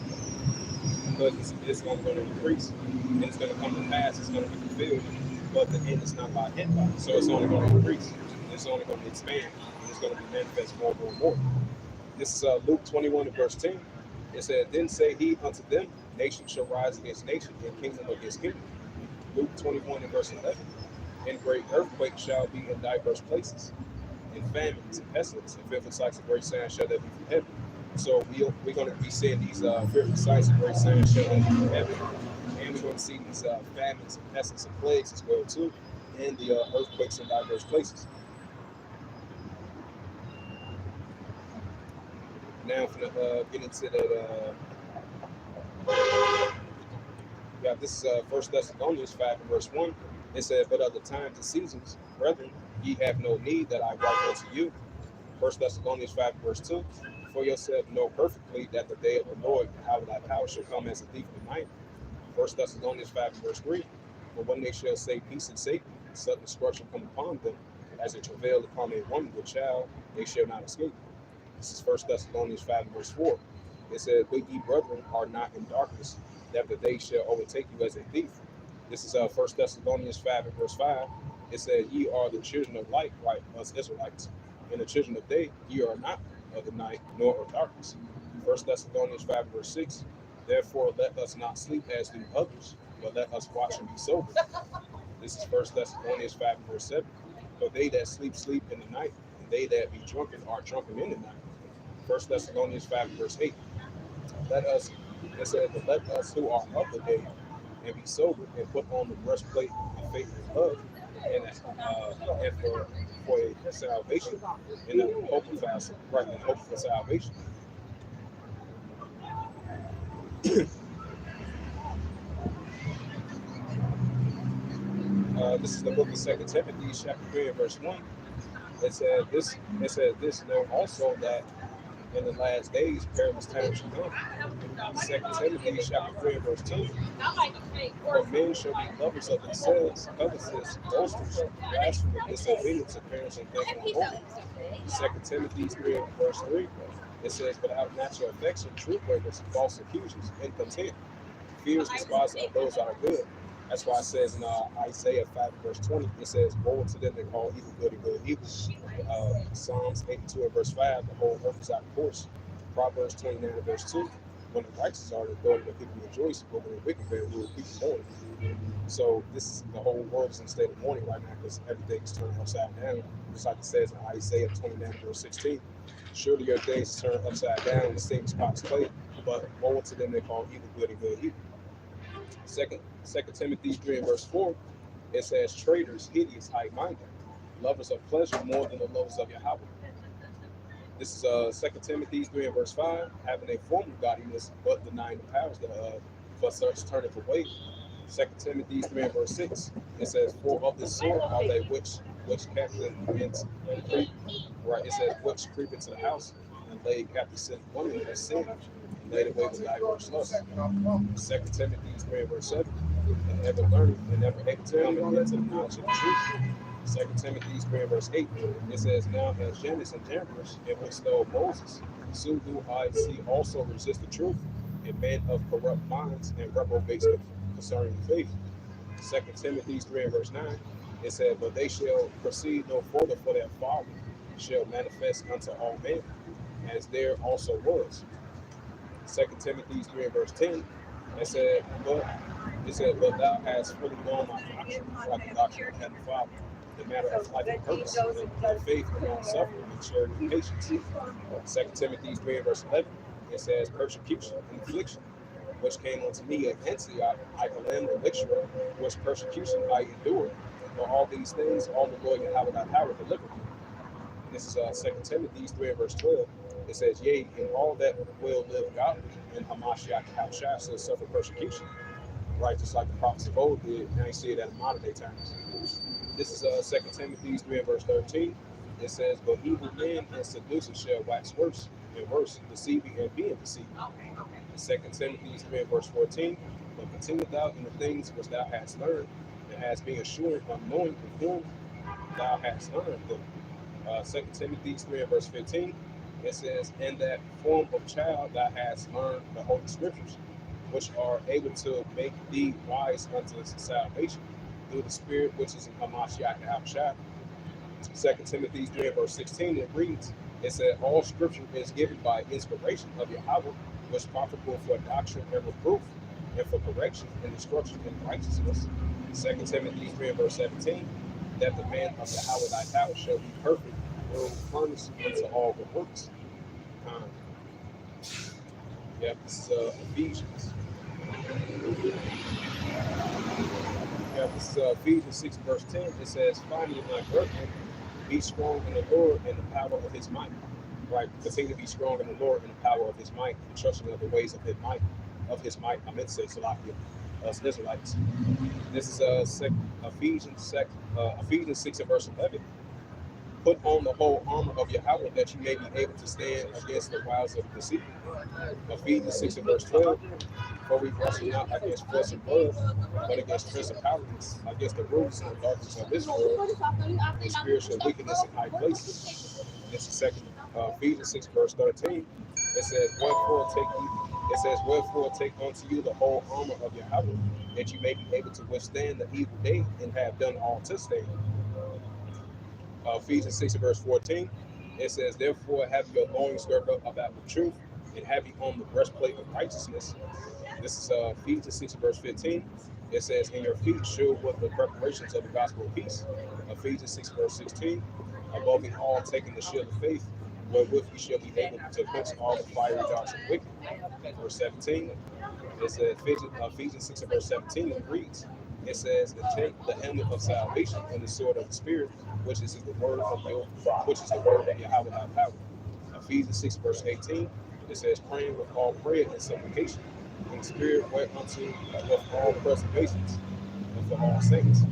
because it's only going to increase and it's going to come to pass. It's going to be fulfilled. But the end is not by end by. So it's only going to increase. It's only going to expand. And it's going to be manifest more and more and more. This is Luke 21 and verse 10. It said, Then say he unto them, Nation shall rise against nation, and kingdom against kingdom. Luke 21 and verse 11. And great earthquakes shall be in diverse places, and famines and pestilence, and fearful sights and great signs shall there be from heaven. So we're going to be seeing these fearful sights and great signs shall there be from heaven. And we're going to see these famines and pestilence and plagues as well too, and the earthquakes in diverse places. Now I'm going to get into that. This is 1 Thessalonians 5 and verse 1. It said, But of the times and seasons, brethren, ye have no need that I write unto you. 1 Thessalonians 5 and verse 2. For yourself know perfectly that the day of the Lord, how that power shall come as a thief in the night. 1 Thessalonians 5 and verse 3. For when they shall say peace and safety, sudden destruction come upon them, as it travailed upon a woman with child, they shall not escape. This is 1 Thessalonians 5 and verse 4. It said, But ye brethren are not in darkness, that the day shall overtake you as a thief. This is 1 Thessalonians 5 and verse 5. It says, Ye are the children of light, right, us Israelites. And the children of day, ye are not of the night, nor of darkness. 1 Thessalonians 5 and verse 6. Therefore let us not sleep as do others, but let us watch and be sober. This is 1 Thessalonians 5 and verse 7. For they that sleep, sleep in the night, and they that be drunken are drunken in the night. 1 Thessalonians 5 and verse 8. It said, But let us who are of the day and be sober and put on the breastplate of faith and love, and for a salvation and a hope of hope for salvation. This is the book of 2 Timothy, chapter 3 and verse 1. It says this, know also that in the last days perilous times shall come. 2 Timothy chapter 3 and verse 2. For men shall be lovers of themselves, covetous, boasters, blasphemous, disobedient to parents, and thankful and holy. 2 Timothy 3 and verse 3. It says, But out of natural affection, truth breakers, false accusers, incontent, fears, despisers of those that are good. That's why it says in Isaiah 5 verse 20, it says, Woe to them that call evil good and good evil. Psalms 82 and verse 5, the whole earth is out of course. Proverbs 29 and verse 2, when the righteous are the people rejoice, but when the wicked bear rule, people mourn. So this is the whole world is in a state of mourning right now because everything is turned upside down. Just like it says in Isaiah 29 verse 16. Surely your days turn upside down and the same spots clay, but woe to them that call evil good and good evil. Second Timothy 3 and verse 4, it says, Traitors, hideous, high-minded, lovers of pleasure more than the lovers of Yahweh. This is 2 Timothy 3 and verse 5, having a form of godliness, but denying the powers thereof, but such turneth away. 2 Timothy 3 and verse 6, it says, For of this sort are they which captive and creep, right? It says, which creep into the house and lay captive sin women that sin, and laid away with diverse lusts. 2 Timothy 3 and verse 7, and ever learning and never able to come into the knowledge of the truth. 2 Timothy 3 and verse 8, it says, Now as Jannes and Jambres, in which stole Moses, so do I see also resist the truth, and men of corrupt minds and reprobates concerning the faith. 2 Timothy 3 and verse 9, it said, But they shall proceed no further, for their folly shall manifest unto all men, as there also was. 2 Timothy 3 and verse 10, it said, But thou hast fully known my doctrine, like the doctrine of Heavenly Father, the matter of life and purpose, and faith and long suffering, and charity and patience. 2 Timothy 3 and verse 11, it says, Persecution and affliction, which came unto me at Antioch, Iconium, and Lystra, which persecution I endured. For all these things, all the Lord Yahweh thy power delivered me. And this is 2 Timothy 3 and verse 12. It says, Yea, and all that will live godly in Hamashiach Yahushua shall suffer persecution. Right, just like the prophets of old did. Now you see it at modern day times. This is 2 Timothy 3 and verse 13. It says, But evil men and seducers shall wax worse and worse, deceiving and being deceived. 2 Timothy 3 and verse 14. But continue thou in the things which thou hast learned, and hast been assured of knowing of whom thou hast learned them. 2 Timothy 3 and verse 15. It says, in that form of child thou hast learned the Holy Scriptures, which are able to make thee wise unto salvation through the Spirit which is in Hamashiach Yahushua. 2 Timothy 3 and verse 16, it reads, it said, all scripture is given by inspiration of Yahweh, which is profitable for doctrine and reproof, and for correction and instruction in righteousness. 2 Timothy 3 and verse 17, that the man of Yahweh thy power shall be perfect, will furnish unto all good works. This is Ephesians. This is Ephesians 6 verse 10. It says, finally, my brethren, be strong in the Lord and the power of his might. Right? Continue to be strong in the Lord and the power of his might, and trusting of the ways of his might. I meant to say Salakia, us Israelites. This is Ephesians 6 and verse 11. Put on the whole armor of Yahweh, that you may be able to stand against the wiles of the deceit. Ephesians 6 and verse 12. For we wrestle not against flesh and blood, but against principalities, against the rulers and the darkness of this world, and spiritual wickedness in high places. This is Ephesians 6 verse 13. It says, wherefore take unto you the whole armor of Yahweh, that you may be able to withstand the evil day, and have done all to stand. Ephesians 6 verse 14. It says, therefore have your loins girded up about with truth, and have you on the breastplate of righteousness. This is Ephesians 6 verse 15. It says, in your feet should with the preparations of the gospel of peace. Ephesians 6 verse 16. Above it all, taking the shield of faith, wherewith you shall be able to quench all the fiery darts of wicked. Verse 17. It says, Ephesians 6 verse 17, it reads, it says, and take the helmet of salvation and the sword of the Spirit, which is the word of Yahweh thy power. Ephesians 6 verse 18, it says, praying with all prayer and supplication in the Spirit, whereunto with all preservations and for all saints.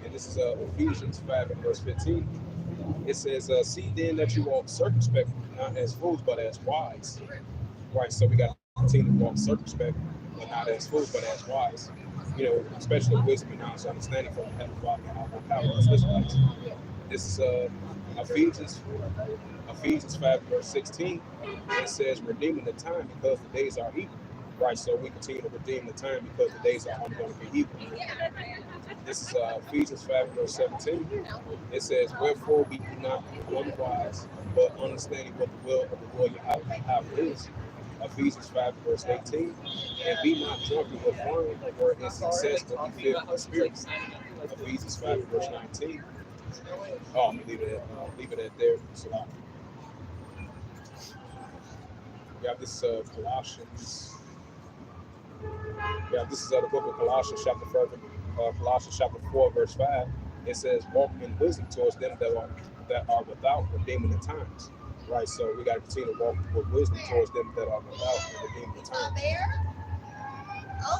And this is Ephesians 5 and verse 15. It says, see then that you walk circumspect, not as fools, but as wise. Right, so we got to continue to walk circumspect, but not as fools, but as wise. Especially wisdom and knowledge, understanding from the heavenly Father and our power as Israelites. This is Ephesians 5 verse 16. It says, redeeming the time because the days are evil. Right, so we continue to redeem the time because the days are only going to be evil. This is Ephesians 5 verse 17. It says, wherefore be ye not unwise, but understanding what the will of the Lord Yahweh is. Ephesians 5 verse 18. And be not drunken with wine, where is excess, but be filled with the Spirit. Ephesians 5 verse 19. I'm gonna leave it at there. So this is Colossians. This is the book of Colossians chapter 4 verse 5. It says, walk in wisdom towards them that are without, redeeming the times. Right, so we got to continue to walk with wisdom towards them that are without, and redeeming the times.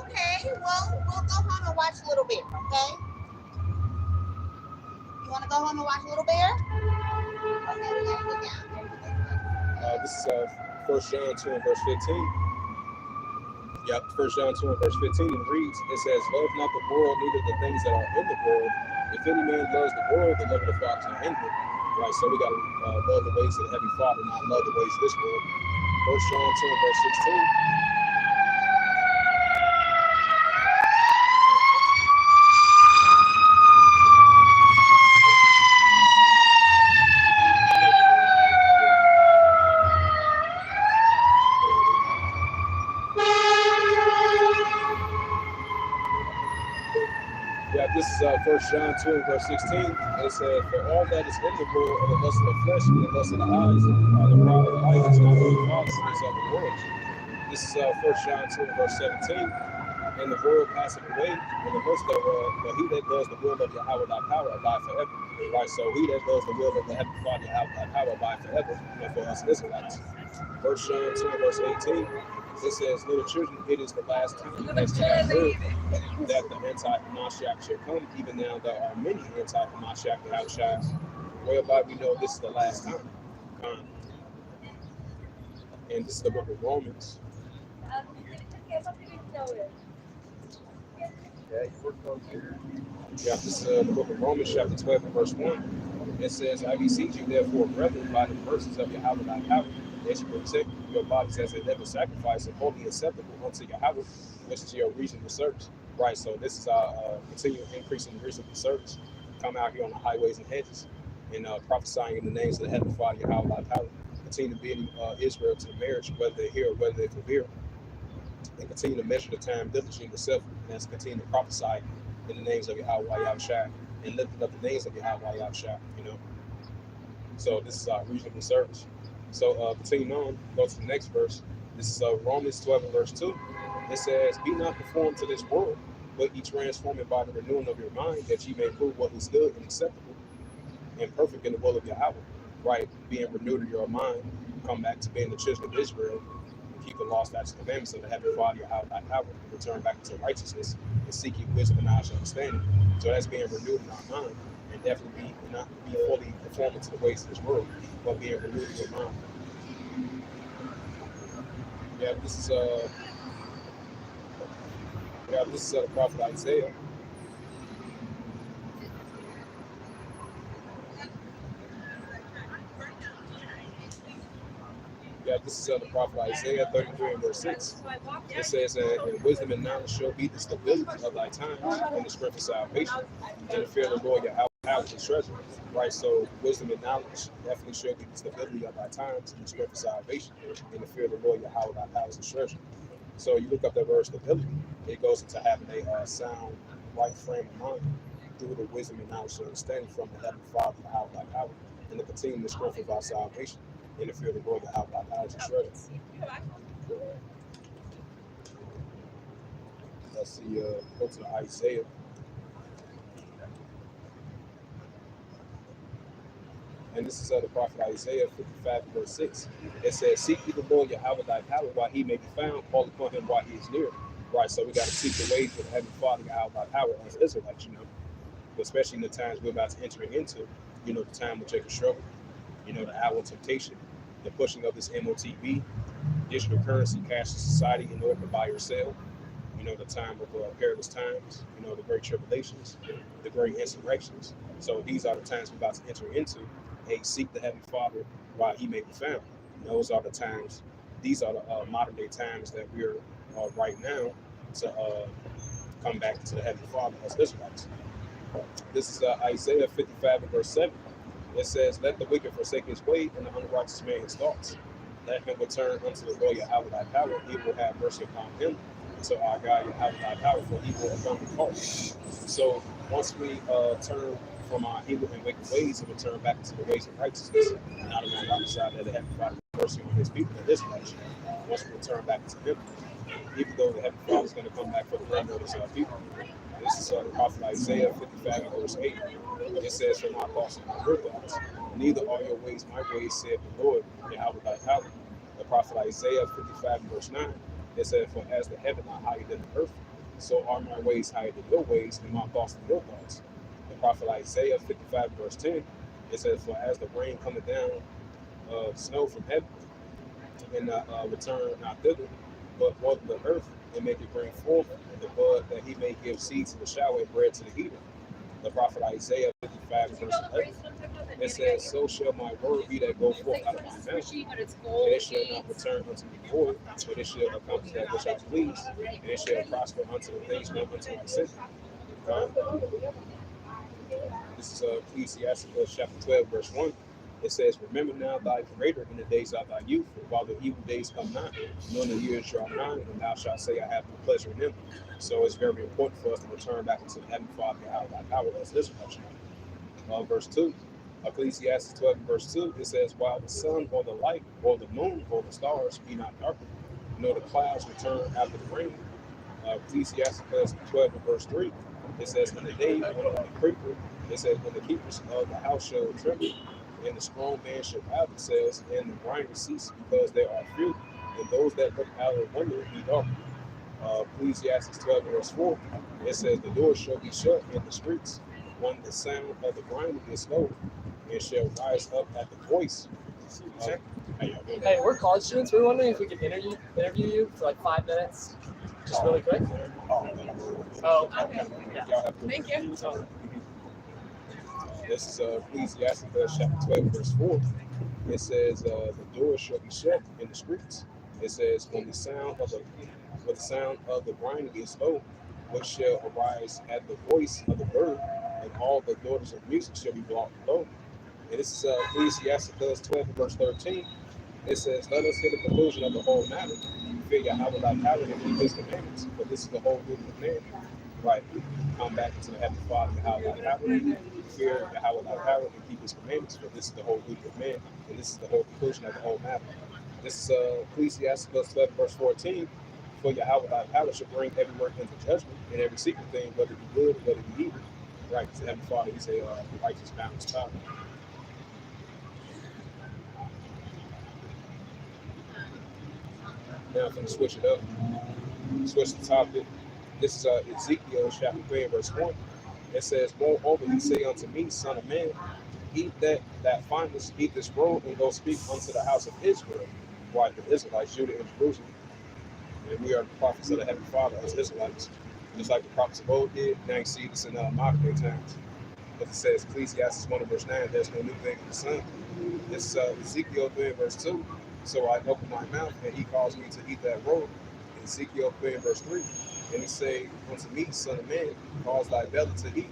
Okay, well, we'll go home and watch Little Bear, okay? You want to go home and watch Little Bear? Okay, we got to get down. This is 1 John 2 and verse 15. 1 John 2 and verse 15, it reads, it says, love not the world, neither the things that are in the world. If any man loves the world, the love of the Father is not in him. Right, so we got to love the ways of the Heavenly Father, not love the ways of this world. 1 John 2 and verse 16. This is 1 John 2 and verse 16. It says, for all that is in the world, of the lust of the flesh, and the lust of the eyes, and the pride of life is not of the Father, is of the world. This is 1 John 2 and verse 17. And the world passeth away, and the lust thereof, but he that does the will of Yahweh thy power abide forever. Right, so he that does the will of the Heavenly Father Yahweh thy power abide forever, and for us Israelites. 1 John 2 and verse 18. It says, little children, it is the last time as you have heard that the anti-Hamashiach shall come. Even now there are many anti-Hamashiach Yahushas, whereby we know this is the last time. And this is the book of Romans. Yeah, this is the book of Romans, chapter 12, and verse 1. It says, I beseech you, therefore, brethren, by the mercies of Yahweh thy power, that you present your bodies as a living sacrifice and wholly acceptable unto Yahweh, which is your reasonable service. Right, so this is our continual increase in reasonable service. Come out here on the highways and hedges and prophesying in the names of the Heavenly Father, Yahweh thy power. Continue to bid Israel to the marriage, whether they're here or whether they're from here, and continue to measure the time diligently yourself, and as continue to prophesy in the names of Yahweh Yahushua and lifting up the names of Yahweh Yahushua, you know. So this is our reasonable service. So continuing on, go to the next verse. This is Romans 12 and verse 2. It says, be not conformed to this world, but ye transformed by the renewing of your mind, that ye may prove what is good and acceptable and perfect in the will of Yahweh. Right, being renewed in your mind, come back to being the children of Israel, keep the law, statutes, and commandments of the Heavenly Father, Yahweh, and return back into righteousness and seek ye wisdom and knowledge and understanding. So that's being renewed in our mind, and definitely not be fully conforming to the ways of this world, but being renewed in your mind. Yeah, this is the prophet Isaiah. Yeah, this is the prophet Isaiah 33 and verse 6. It says, and wisdom and knowledge shall be the stability of thy times, and the strength of salvation, and the fear of the Lord your house is treasure. Right, so wisdom and knowledge definitely shall be the stability of thy times, and the strength of salvation, and the fear of the Lord your house is treasure. So you look up that word stability, it goes into having a sound, right frame of mind through the wisdom and knowledge and understanding from the Heavenly Father, Yahweh, and the continuing strength of our salvation, and the fear of the Lord Yahweh is treasure. Let's see, go to Isaiah. And this is the prophet Isaiah 55 verse 6. It says, seek ye the Lord Yahweh thy power while he may be found, call upon him while he is near. Right, so we got to seek the ways of the Heavenly Father Yahweh thy power as Israelites, you know, especially in the times we're about to enter into, you know, the time of Jacob's struggle, you know, the hour of temptation, the pushing of this MOTB, digital currency, cashless society in order to buy or sell, you know, the time of perilous times, you know, the great tribulations, the great insurrections. So these are the times we're about to enter into. Hey, seek the Heavenly Father while he may be found. And those are the times, these are the modern day times that we're right now to come back to the Heavenly Father as Israelites. This is Isaiah 55 and verse 7. It says, let the wicked forsake his way and the unrighteous man his thoughts. Let him return unto the Lord Yahweh thy power, he will have mercy upon him. So our God Yahweh thy power, for he will abundantly call. So once we turn from our evil and wicked ways and return back into the ways of righteousness, and out of the other side that the Heavenly Father mercy on his people in this nation, once we return back to him, even though the Heavenly Father is going to come back for the remnant of his people. This is the prophet Isaiah 55 and verse 8. It says, for my thoughts are not your thoughts, neither are your ways my ways, saith the Lord, Yahweh thy power. The prophet Isaiah 55 and verse 9. It says, for as the heaven are higher than the earth, so are my ways higher than your ways, and my thoughts than your thoughts. The prophet Isaiah 55 verse 10. It says, for as the rain cometh down snow from heaven, and return not thither, but water the earth, and make it bring forth in the bud, that he may give seed to the shower and bread to the eater. The prophet Isaiah 55 verse 11. It says, so shall my word be that go forth out of my mouth, and it shall not return unto me void, but it shall accomplish that which I please, and it shall prosper unto the things done unto my sin. This is Ecclesiastes chapter 12 verse 1. It says, remember now thy Creator in the days of thy youth, while the evil days come not, none of the years draw nigh, and thou shalt say, I have no pleasure in them. So it's very important for us to return back into the Heavenly Father, Yahweh, power as Israel. Verse 2, Ecclesiastes 12 verse 2, it says, while the sun or the light or the moon or the stars be not darkened, nor the clouds return after the rain. Ecclesiastes 12 verse 3, it says, in the day when the creeper, it says, when the keepers of the house shall tremble, and the strong man shall bow themselves, and the grinders cease, because they are few, and those that look out of the window be dark. Ecclesiastes 12 verse 4, it says, the doors shall be shut in the streets, when the sound of the grinder is low, and shall rise up at the voice, Hey, we're college students. We're wondering if we could interview you for like 5 minutes, just really quick. Oh, okay. Yeah. Thank you. This is Ecclesiastes chapter 12, verse 4. It says, "The doors shall be shut in the streets." It says, "When the sound of the grinding is low, which shall arise at the voice of the bird, and all the daughters of music shall be brought low." And this is Ecclesiastes 12, verse 13. It says, "Let us hear the conclusion of the whole matter. Figure how without power and keep his commandments. For this is the whole duty of man." Right. Come back into the heavenly Father and how without power, fear and how without power and keep his commandments. For this is the whole duty of man. And this is the whole conclusion of the whole matter. This is Ecclesiastes 12, verse 14. "For Yahweh thy power shall bring every work into judgment, and every secret thing, whether it be good or whether it be evil." Right. To heavenly Father, he's a righteous, balanced power. Now I'm going to switch it up. Switch the topic. This is Ezekiel chapter 3 verse 1. It says, "Moreover, he say unto me, Son of man, eat that findest, eat this roll, and go speak unto the house of Israel." Why? The Israelites, Judah and Jerusalem. And we are the prophets of the Heavenly Father as Israelites. Just like the prophets of old did. Now you see this in modern day times. But it says, Ecclesiastes 1 verse 9, "There's no new thing in the sun." This is Ezekiel 3 verse 2. "So I opened my mouth, and he caused me to eat that roll." Ezekiel 3 verse 3. "And he say unto me, Son of man, cause thy belly to eat,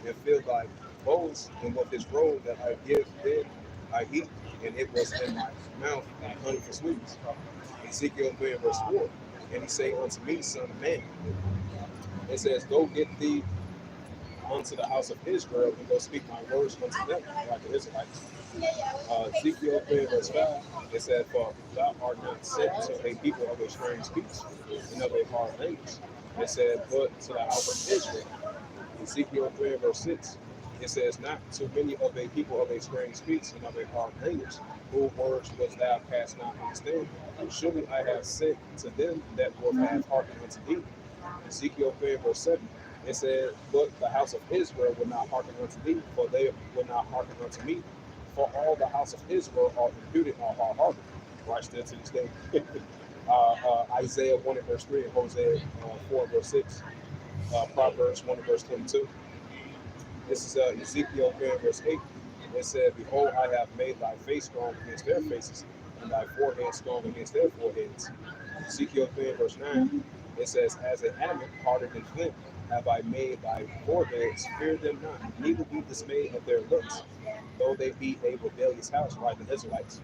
and fill thy bowls, and with this roll that I give then I eat, and it was in my mouth like honey for sweetness." Ezekiel 3 verse 4. "And he say unto me, Son of man," it says, "Go get thee unto the house of Israel, and go speak my words unto them," like the Israelites. Ezekiel 3 verse 5, it said, "For thou art not sent to a people of a strange speech and of a hard language." It said, "But to the house of Israel." Ezekiel 3 verse 6, it says, "Not to many of a people of a strange speech and of a hard language, whose words which thou canst not understand. Surely I have sent to them that will have hearkened unto thee." Ezekiel 3 verse 7, it said, "But the house of Israel will not hearken unto thee, for they will not hearken unto me. For all the house of Israel are imputed on hard-hearted." Right, still to this day. Isaiah 1 verse 3 and Hosea 4 verse 6. Proverbs 1 verse 22. This is Ezekiel 3 verse 8. It said, "Behold, I have made thy face strong against their faces, and thy forehead strong against their foreheads." Ezekiel 3 verse 9. It says, "As an adamant harder than flint, have I made thy foreheads, fear them not, neither be dismayed of their looks, though they be a rebellious house," like the Israelites.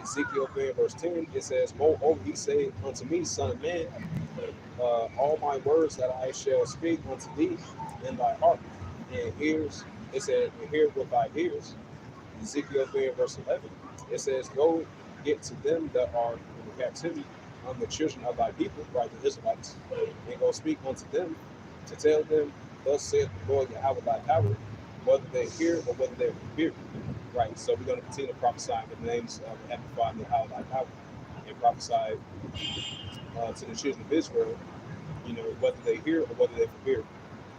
Ezekiel 3 verse 10, it says, "Moreover, he said unto me, Son of man, all my words that I shall speak unto thee in thy heart, and ears," it said, "and hear with thy ears." Ezekiel 3 verse 11, it says, "Go get to them that are in captivity, on the children of thy people," right, the Israelites, "and go speak unto them to tell them, Thus saith the Lord Yahweh thy power, whether they hear or whether they hear." Right, so we're going to continue to prophesy in the names of the Heavenly Father and Yahweh thy power, and prophesy to the children of Israel, whether they hear or whether they hear.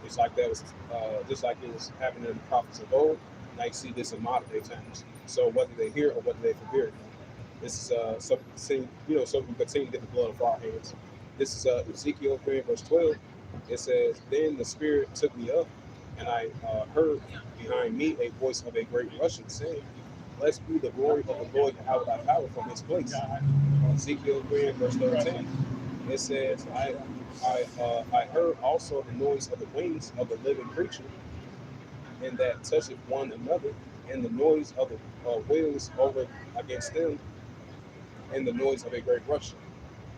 It's like that was just like it was happening in the prophets of old. Now you see this in modern day times. So whether they hear or whether they hear, this is so we can continue to get the blood of our hands. This is Ezekiel 3 verse 12. It says, "Then the Spirit took me up, and I heard behind me a voice of a great rushing, saying, Blessed be the glory of the Lord Yahweh thy power from his place." Ezekiel 3 verse 13. It says, I heard also the noise of the wings of the living creature, and that toucheth one another, and the noise of the wheels over against them, and the noise of a great rushing.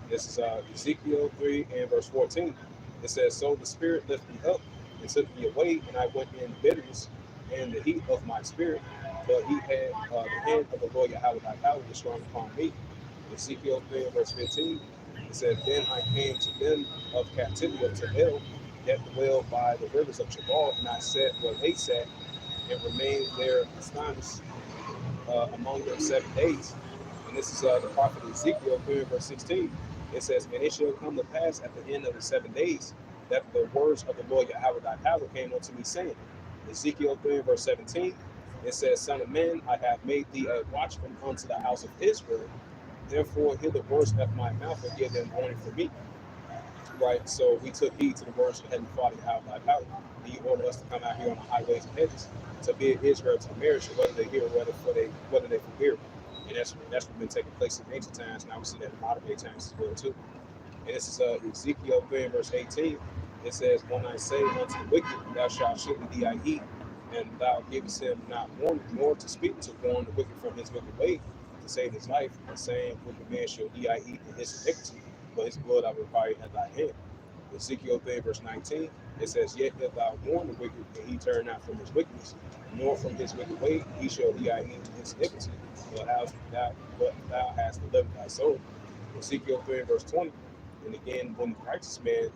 This is Ezekiel 3 and verse 14. It says, "So the Spirit lifted me up and took me away, and I went in bitterness and the heat of my spirit, but he had the hand of the Lord Yahweh thy power was strong upon me." Ezekiel 3 and verse 15. It said, "Then I came to them of captivity of Tel, that dwell by the rivers of Jabal, and I sat where they sat, and remained there astonished among them 7 days." And this is the prophet Ezekiel 3 verse 16. It says, "And it shall come to pass at the end of the 7 days, that the words of the Lord Yahweh thy power came unto me, saying," Ezekiel 3 verse 17, It says, Son of man, I have made thee a watchman unto the house of Israel. Therefore, hear the words of my mouth and give them warning for me. Right? So we took heed to the words of the Heavenly Father, how by power. He ordered us to come out here on the highways and hedges to bid Israel to the marriage, whether they hear or whether they forbear. And that's what's been taking place in ancient times. Now we see that in modern day times as well too. And this is Ezekiel 3 verse 18. It says, When I say unto the wicked, thou shalt surely die, and thou givest him not warning, nor to speak to warn the wicked from his wicked way, to save his life, the same wicked man shall die in his iniquity, but his blood I require at thy hand. Ezekiel 3 verse 19, it says, Yet if thou warn the wicked, and he turn not from his wickedness, nor from his wicked way, he shall die in his iniquity, but thou hast delivered thy soul. Ezekiel 3 verse 20, and again, when the righteous man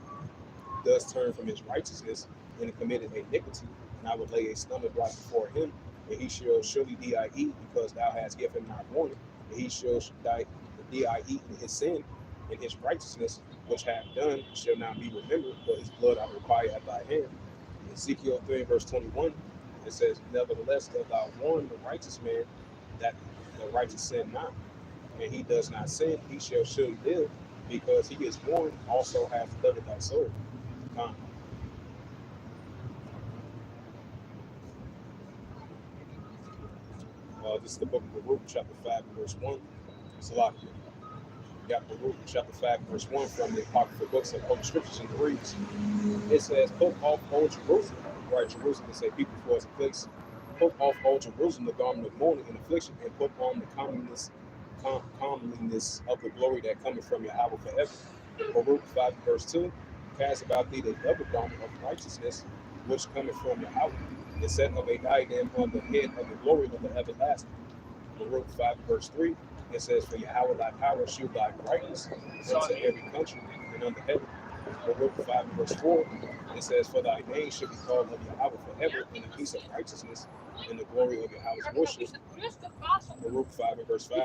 does turn from his righteousness and committed iniquity, and I will lay a stumbling block before him, and he shall surely die, because thou hast given him not warning, and he shall die in his sin, and his righteousness which hath done shall not be remembered, but his blood I require at thy hand. Ezekiel 3 verse 21, it says, Nevertheless, if thou warn the righteous man that the righteous sin not, and he does not sin, he shall surely live, because he is warned, also hath delivered thy soul. This is the book of Baruch, chapter 5, verse 1. It's a lot here. We got Baruch, chapter 5, verse 1 from the Apocryphal books of Holy Scriptures, and it reads, it says, Put off, O Jerusalem. Right, Jerusalem is a people for its place. Put off, O Jerusalem, the garment of mourning and affliction, and put on the comeliness of the glory that cometh from Yahweh forever. Baruch 5, verse 2, Cast about thee the double garment of righteousness, which cometh from Yahweh, and set up a diadem on the head of the glory of the everlasting. Baruch 5, verse 3, it says, For Yahweh thy power shew thy brightness unto every country and under heaven. Baruch 5, verse 4, it says, For thy name should be called of Yahweh forever in the peace of righteousness and the glory of Yahweh's worship. Baruch 5, verse 5,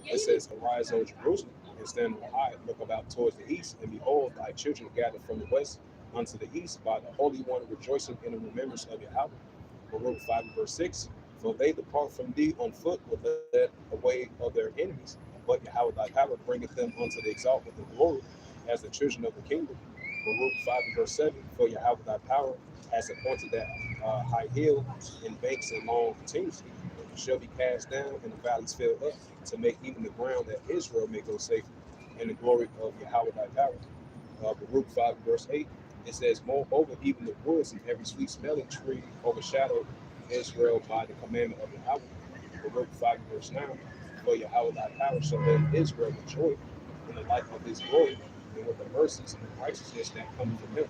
it says, Arise, O Jerusalem, and stand on high, look about towards the east, and behold, thy children gathered from the west unto the east by the Holy One, rejoicing in the remembrance of Yahweh. Baruch 5, verse 6, For they depart from thee on foot with the way of their enemies, but Yahweh thy power bringeth them unto the exalt of the glory as the children of the kingdom. Baruch 5, verse 7, For Yahweh thy power has appointed that high hill and banks and long continuously shall be cast down and the valleys filled up, to make even the ground that Israel may go safely, and the glory of Yahweh thy power. Baruch 5, verse 8, it says, Moreover, even the woods and every sweet smelling tree overshadowed Israel by the commandment of Yahweh. Baruch 5, verse 9, For Yahweh thy power shall let Israel with joy in the light of his glory, and with the mercies and the righteousness that come from him.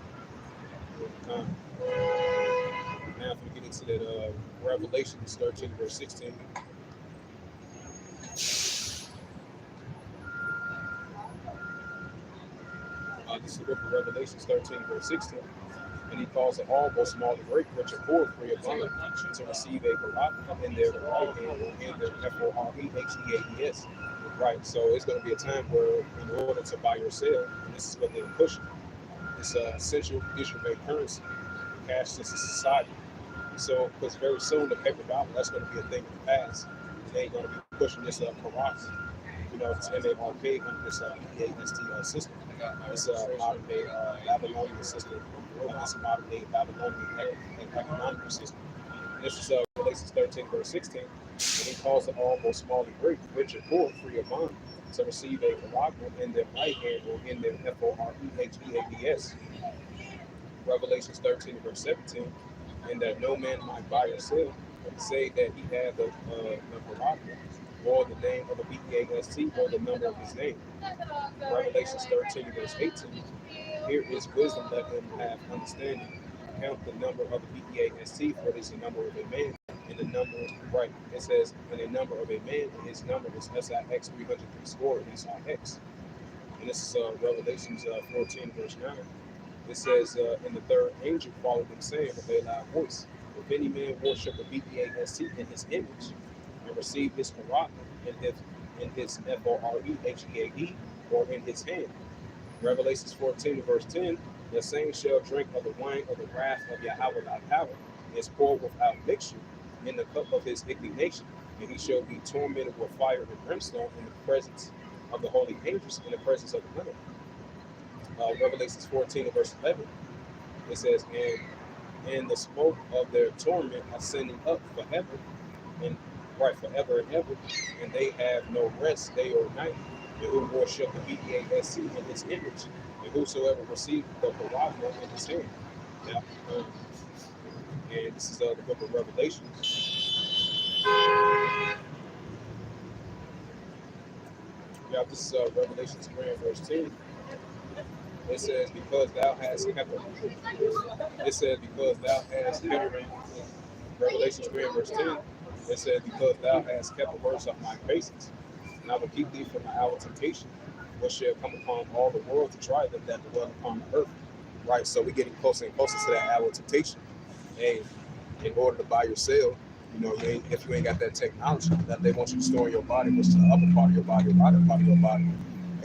Now, if we get into that Revelation 13, verse 16. This is the book of Revelation 13, verse 16. And he calls it all, both small and great, rich and poor, free and bondage, to receive a barak in their right hand or in their FOREHEADS. Right, so it's going to be a time where, in order to buy or sell, and this is what they're pushing, it's an essential digital-based currency, cashless society. So, because very soon the paper dollar, that's going to be a thing of the past. They ain't going to be pushing this barak, it's MARK under this EAST system. It's a modern day Babylonian system. It's a modern day Babylonian economic system. This is Galatians 13, verse 16. And he calls it all, both small and great, rich and poor, free or bond, to receive a barak in their right hand or in their FOREHEADS. Revelations 13, verse 17. And that no man might buy or sell, say that he had the barak, or the name of the BEAST, or the number of his name. Revelations 13, verse 18. Here is wisdom, let him have understanding. Count the number of the BEAST, for it is the number of a man. And the number, right, it says, and the number of a man, and his number is SIX 300 score, SIX. And this is Revelations 14, verse 9. It says, and the third angel followed them, saying with a loud voice, If any man worship the BEAST in his image, and receive his barak in his FOREHEAD, or in his hand. Revelations 14, verse 10, the same shall drink of the wine of the wrath of Yahweh thy power, is poured without mixture in the cup of his indignation, and he shall be tormented with fire and brimstone in the presence of the holy angels, in the presence of the Lamb. Revelations 14 and verse 11, it says, and the smoke of their torment ascending up forever, and forever and ever, and they have no rest day or night, and who worship the BEASC in his image, and whosoever received the Barakah in his hand. Yeah. And this is the book of Revelation. Yeah, this is Revelation 3 and verse 10. It says, because thou hast kept it. It says, because thou hast kept it. Revelation 3 and verse 10. It says, because thou hast kept the words of my patience, and I will keep thee from the hour of temptation, which shall come upon all the world to try them that dwell upon the earth. Right, so we're getting closer and closer to that hour of temptation. And in order to buy or sell, if you ain't got that technology that they want you to store in your body, which is the upper part of your body, the right part of your body,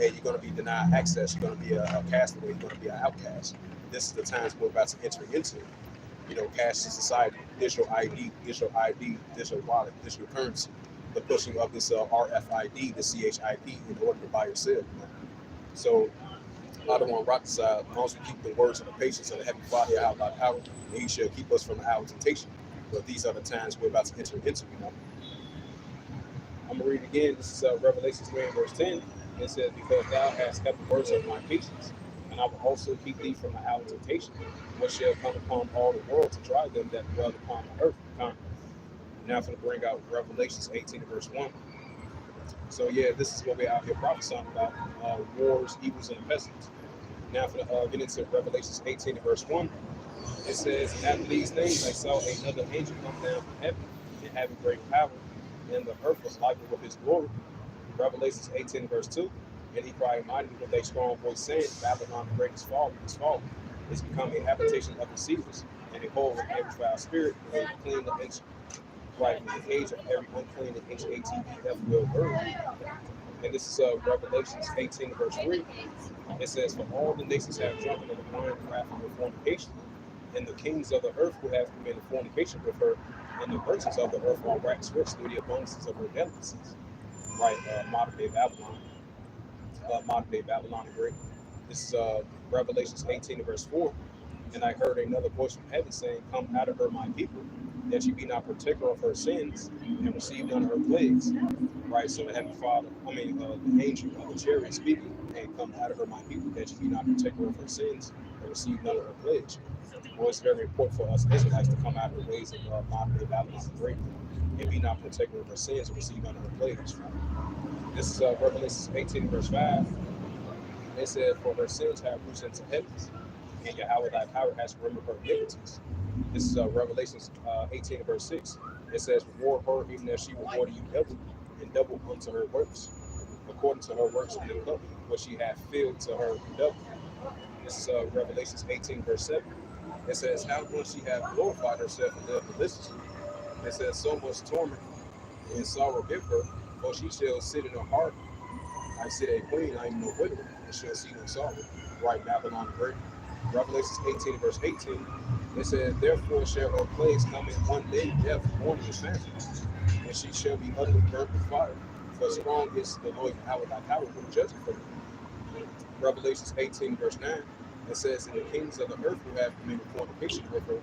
and you're going to be denied access. You're going to be a castaway. You're going to be an outcast. This is the times we're about to enter into. Cashless society, digital ID, digital wallet, digital currency, the pushing of this RFID, the CHIP in order to buy or sell. So I don't want to rock the side. As long as we keep the words and the patience of the Heavenly Father out by power, and He shall keep us from the hour of temptation. But these are the times we're about to enter into. I'm going to read it again. This is Revelation 3 and verse 10. It says, because thou hast kept the words of my patience, and I will also keep thee from the hour of temptation, which shall come upon all the world to try them that dwell upon the earth. Now I'm going to bring out Revelations 18 and verse 1. So yeah, this is what we're out here prophesying about, wars, evils, and pestilence. Now for the get into Revelations 18 and verse 1. It says, after these things I saw another angel come down from heaven, and having great power, and the earth was lightened with his glory. Revelations 18 and verse 2. And he cried mightily with a strong voice, saying, Babylon the great is fallen, is become a habitation of deceivers, and a hole of every foul spirit, and a clean of inch, right in the cage of every unclean and HATEF will word. And this is Revelations 18 and verse 3. It says, for all the nations have drunken of the wine of wrath and fornication, and the kings of the earth who have committed fornication with her, and the merchants of the earth are waxed rich through the abundances of her delicacies. Right, modern day Babylon the Great. This is Revelations 18 and verse 4. And I heard another voice from heaven saying, come out of her, my people, that you be not partaker of her sins, and receive none of her plagues. Right, so the Heavenly Father, the angel of the chariot speaking, and come out of her, my people, that you be not partaker of her sins, and receive none of her plagues. Well, it's very important for us Israelites to come out of the ways of modern day Babylon the Great, and be not partaker of her sins, and receive none of her plagues. This is Revelation 18 verse 5. It said, for her sins have reached into heavens, and Yahweh thy power has remembered her iniquities. This is Revelation 18 verse 6. It says, reward her even as she rewarded you double, and double unto her works, according to her works in the cup, which she hath filled to her double. This is Revelation 18 verse 7. It says, how much she hath glorified herself and lived deliciously. It says, so much torment and sorrow give her, for she shall sit in her heart. I sit a queen, I am no widow, and shall see no sorrow. Right, Babylon the Great. Revelation 18 verse 18. It says, therefore shall her plagues come in one day, death, mourning, and famine, and she shall be utterly burnt with fire. For strong is the Lord Yahweh thy power, who judgeth for thee. Revelation 18 verse 9. It says, and the kings of the earth who have committed fornication with her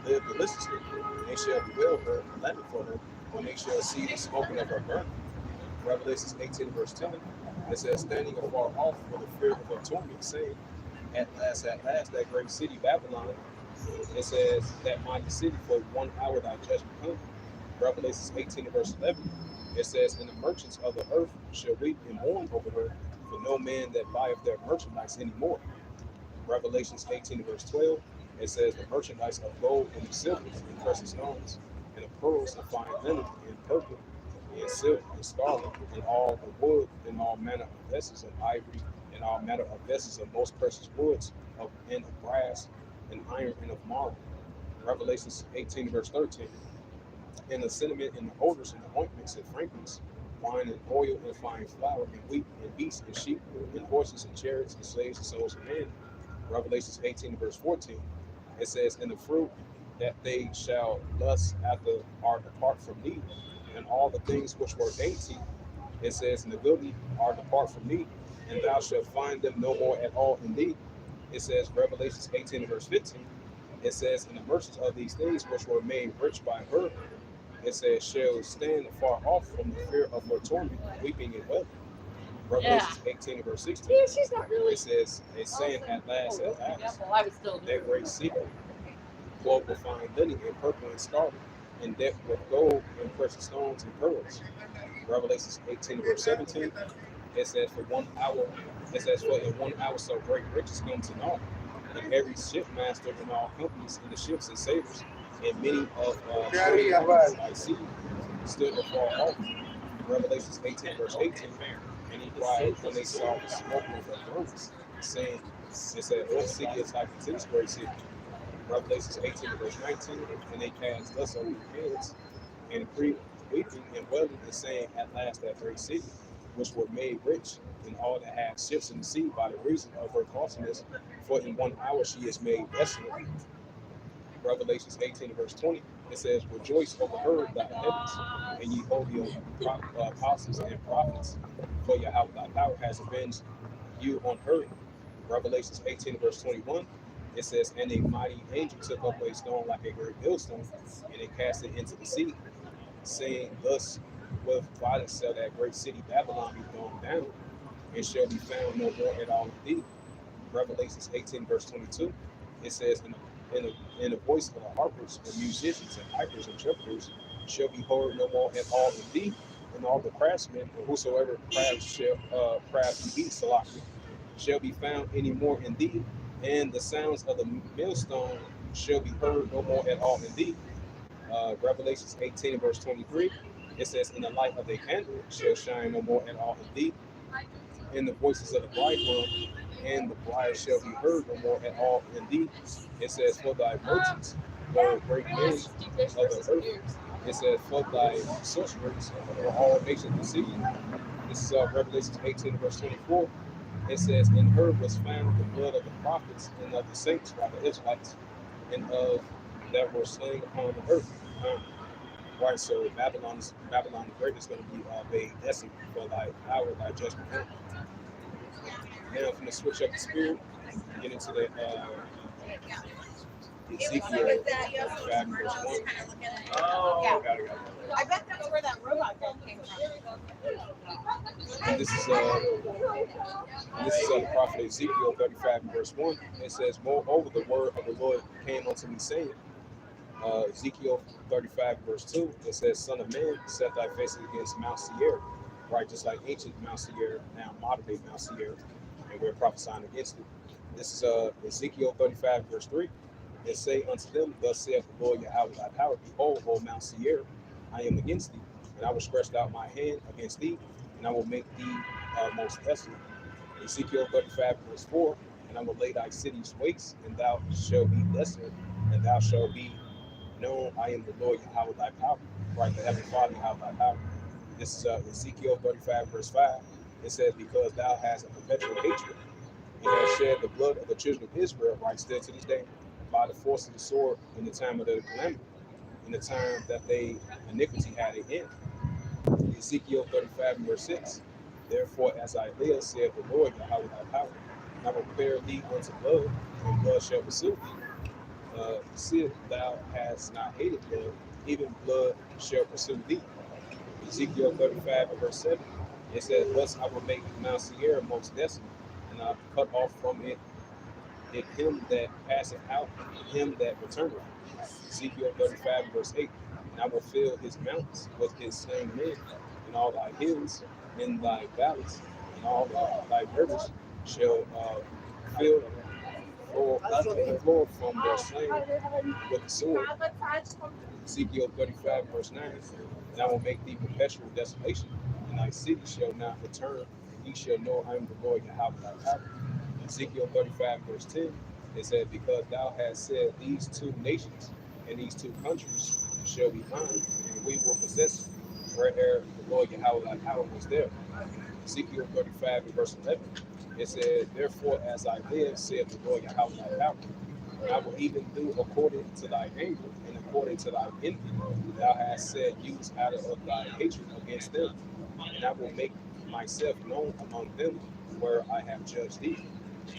live deliciously, and they shall bewail her, and lament for her, when they shall see the smoking of her burning. Revelation 18 verse 10. It says, standing afar off for the fear of her torment, saying, at last, that great city Babylon, it says, that mighty city, for 1 hour thy judgment come. Revelation 18 verse 11. It says, and the merchants of the earth shall weep and mourn over her, for no man that buyeth their merchandise anymore. Revelation 18 verse 12. It says, the merchandise of gold and silver and precious stones, and the pearls and fine linen and purple and silk and scarlet, and all the wood, and all manner of vessels of ivory, and all manner of vessels of most precious woods, and of brass, and iron, and of marble. Revelation 18 verse 13. And the cinnamon, and the odors, and the ointments, and fragrance, wine, and oil, and fine flour, and wheat, and beasts, and sheep, and horses, and chariots, and slaves, and souls of men. Revelation 18 verse 14. It says, and the fruit that they shall lust after are depart from thee, and all the things which were dainty, it says, in the goodly are depart from thee, and thou shalt find them no more at all in thee. It says, Revelations 18 and verse 15, it says, and the merchants of these things which were made rich by her, it says, shall stand afar off from the fear of her torment, weeping and wailing. Revelations 18 and verse 16, Yeah, she's not really. it says, it's saying at last, Well, I would still do that great secret, clothed with fine linen and purple and scarlet, and decked with gold and precious stones and pearls. Revelations 18 verse 17, it says, for 1 hour, it says, for in 1 hour so great riches come to naught, and every shipmaster in all companies in the ships and sailors, and many of by sea stood afar off. Revelations 18 verse 18, and he cried when they saw the smoke of her furnace, saying, it said, what city is like to this great city? Revelations 18 verse 19, and they cast thus over their heads, and weeping and wailing, and saying, at last that great city, which were made rich, and all that had ships in the sea by the reason of her costliness, for in 1 hour she is made desolate. Revelations 18 verse 20, it says, rejoice over her, thy heavens, and ye holy apostles and prophets, for Yahweh thy power has avenged you on her. Revelations 18 verse 21, it says, and a mighty angel took up a stone like a great millstone, and it cast it into the sea, saying, thus with violence shall that great city Babylon be thrown down, and shall be found no more at all indeed. Revelations 18 verse 22, it says, in the voice of the harpers and musicians and pipers and trumpeters shall be heard no more at all indeed, and all the craftsmen, or whosoever crafts be Salaki, shall be found any more in thee, and the sounds of the millstone shall be heard no more at all in thee. Revelations 18 verse 23, it says, in the light of a candle shall shine no more at all in thee, in the voices of the bridegroom, and the bride shall be heard no more at all in thee. It says, for thy merchants were great men of the earth. It says, for thy sorcerers were all nations deceived. This is Revelation 18 verse 24. It says, in her was found the blood of the prophets and of the saints by the Israelites, and of that were slain upon the earth. Right, so Babylon the Great is going to be made desolate for thy hour, thy judgment. Now I'm going to switch up the spirit, get into the Ezekiel 5 verse 1. Oh, got it. I bet that's where that robot gun came from. And this is the prophet Ezekiel 35 verse 1. It says, moreover, the word of the Lord came unto me, saying, Ezekiel 35 verse 2, it says, son of man, set thy faces against Mount Seir, right, just like ancient Mount Seir, now modern day Mount Seir, and we're prophesying against it. This is Ezekiel 35 verse 3. And say unto them, thus saith the Lord Yahweh thy power, behold, O Mount Seir, I am against thee, and I will stretch out my hand against thee, and I will make thee most desolate. Ezekiel 35 verse 4, and I will lay thy cities waste, and thou shalt be desolate, and thou shalt be known, I am the Lord Yahweh thy power, right, the heavenly Father Yahweh thy power. This is Ezekiel 35 verse 5. It says, because thou hast a perpetual hatred, and hast shed the blood of the children of Israel, right, still to this day, by the force of the sword in the time of their calamity, in the time that they iniquity had an end. Ezekiel 35 verse 6. Therefore, as I live, saith the Lord Yahweh thy power, and I will prepare thee unto blood, and blood shall pursue thee. See, thou hast not hated blood, even blood shall pursue thee. Ezekiel 35 verse 7. It says, thus I will make Mount Seir most desolate, and I will cut off from it him that passeth out, him that returneth. Ezekiel 35 verse 8. And I will fill his mountains with his slain men, and all thy hills in thy valleys, and all thy rivers shall fill the floor from their slain with the sword. Ezekiel 35 verse 9. And I will make thee perpetual desolation, and thy city shall not return, and ye shall know I am the Lord Yahweh thy power. Ezekiel 35 verse 10, it said, because thou hast said, these two nations and these two countries shall be mine, and we will possess it, where'er the Lord Yahweh thy power was there. Ezekiel 35 verse 11, it said, therefore as I live, saith the Lord Yahweh thy power, And I will even do according to thy anger and according to thy envy. Thou hast said, use out of thy hatred against them. And I will make myself known among them where I have judged thee.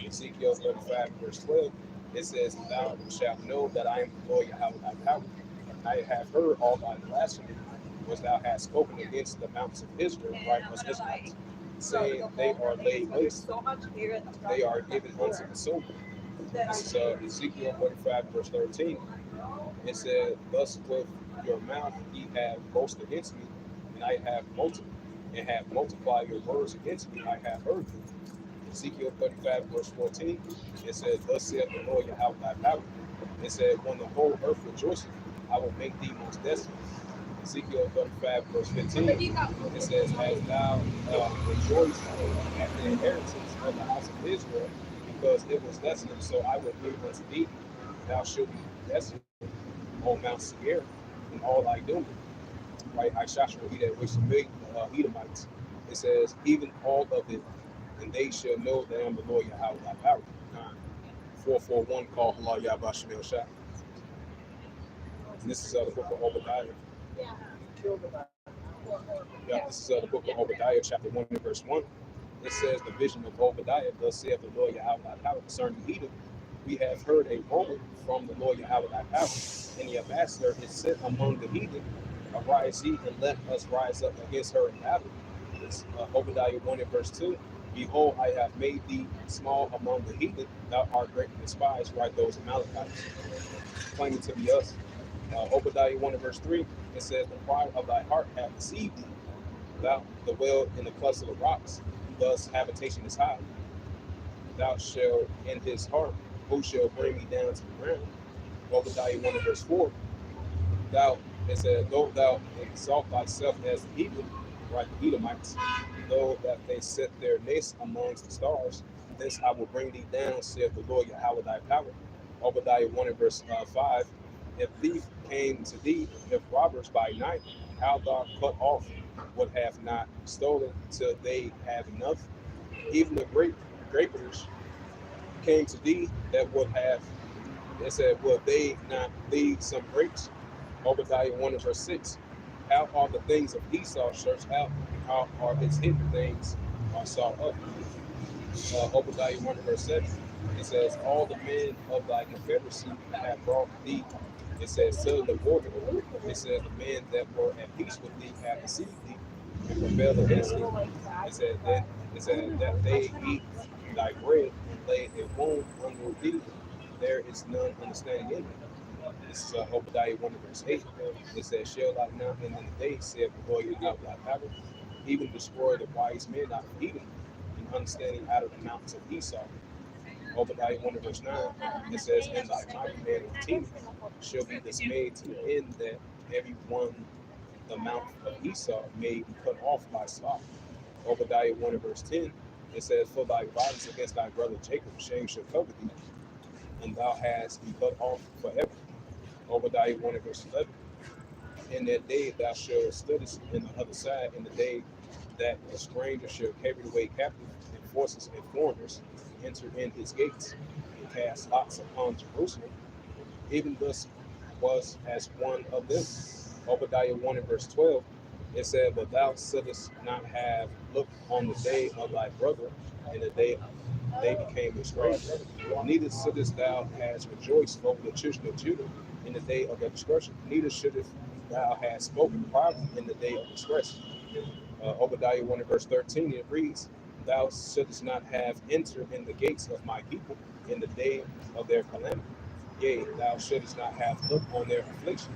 Ezekiel 35, verse 12, it says, thou shalt know that I am the Lord Yahweh thy power. I have heard all thy blasphemy, which thou hast spoken against the mountains of Israel, right, us Israelites, saying they are laid waste, they are given unto the sword. This is Ezekiel 45, verse 13. It said, thus with your mouth ye have boasted against me, and I have multiplied your words against me, I have heard you. Ezekiel 35, verse 14, it said, thus saith the Lord Yahweh thy power. It said, when the whole earth rejoiceth, I will make thee most desolate. Ezekiel 35, verse 15, it says, as thou rejoiced at the inheritance of the house of Israel, because it was desolate, so I will give unto thee, thou shalt be desolate on Mount Seir, and all thy doing. Right, I shall show he that wasted million Edomites. It says, even all of it, and they shall know that I am the Lord Yahweh thy power. 441 called Allah Yahweh Shemel Shah. And this is the book of Obadiah. Yeah, this is the book of Obadiah, chapter 1 and verse 1. It says, the vision of Obadiah, thus saith the Lord Yahweh thy power concerning Edom. We have heard a rumor from the Lord Yahweh thy power, and the ambassador is set among the heathen. Arise ye, and let us rise up against her in battle. It's Obadiah 1 and verse 2. Behold, I have made thee small among the heathen, thou art greatly despised, right, those Amalekites, claiming to be us. Obadiah 1 and verse 3, it says, the pride of thy heart hath deceived thee, thou dwell in the cluster of rocks, thus habitation is high. Thou shalt in his heart, who shall bring me down to the ground? Obadiah 1 and verse 4, thou, it says, though thou exalt thyself as the heathen, right, the Edomites, though that they set their nest amongst the stars, thence I will bring thee down, saith the Lord Yahweh thy power. Obadiah 1 and verse 5, if thief came to thee, if robbers by night, how thou cut off what have not stolen till they have enough. Even the great grapers came to thee that would have, it said, will they not leave some grapes? Obadiah 1 and verse 6. How are the things of Esau searched out? How are his hidden things are sought up? Obadiah 1 and verse 7. It says, all the men of thy confederacy have brought thee. It says, to the border. It says, the men that were at peace with thee have deceived thee and prevailed against thee. It said that they eat thy bread and lay a wound under thee. There is none understanding in thee. This is Obadiah 1 and verse 8. It says, shall I not in the day, saith the Lord Yahweh thy power, even destroy the wise men out of Edom, and understanding out of the mountains of Esau. Obadiah 1 and verse 9, it says, and thy mighty man of Timon shall be dismayed to the end that every one the mouth of Esau may be cut off by slaughter. Obadiah 1 and verse 10, it says, for thy violence against thy brother Jacob, shame shall cover thee, and thou hast be cut off forever. Obadiah 1 and verse 11, in that day thou shalt studiest in the other side, in the day that the stranger shall carry away captive, and forces and foreigners enter in his gates, and cast lots upon Jerusalem. Even thus was as one of them. Obadiah 1 and verse 12, it said, but thou shouldest not have looked on the day of thy brother, and the day they became a stranger. Neither shouldest thou have rejoiced over the children of Judah in the day of their discretion. Neither shouldest thou have spoken proudly in the day of discretion. Obadiah 1 and verse 13, it reads, thou shouldest not have entered in the gates of my people in the day of their calamity. Yea, thou shouldest not have looked on their affliction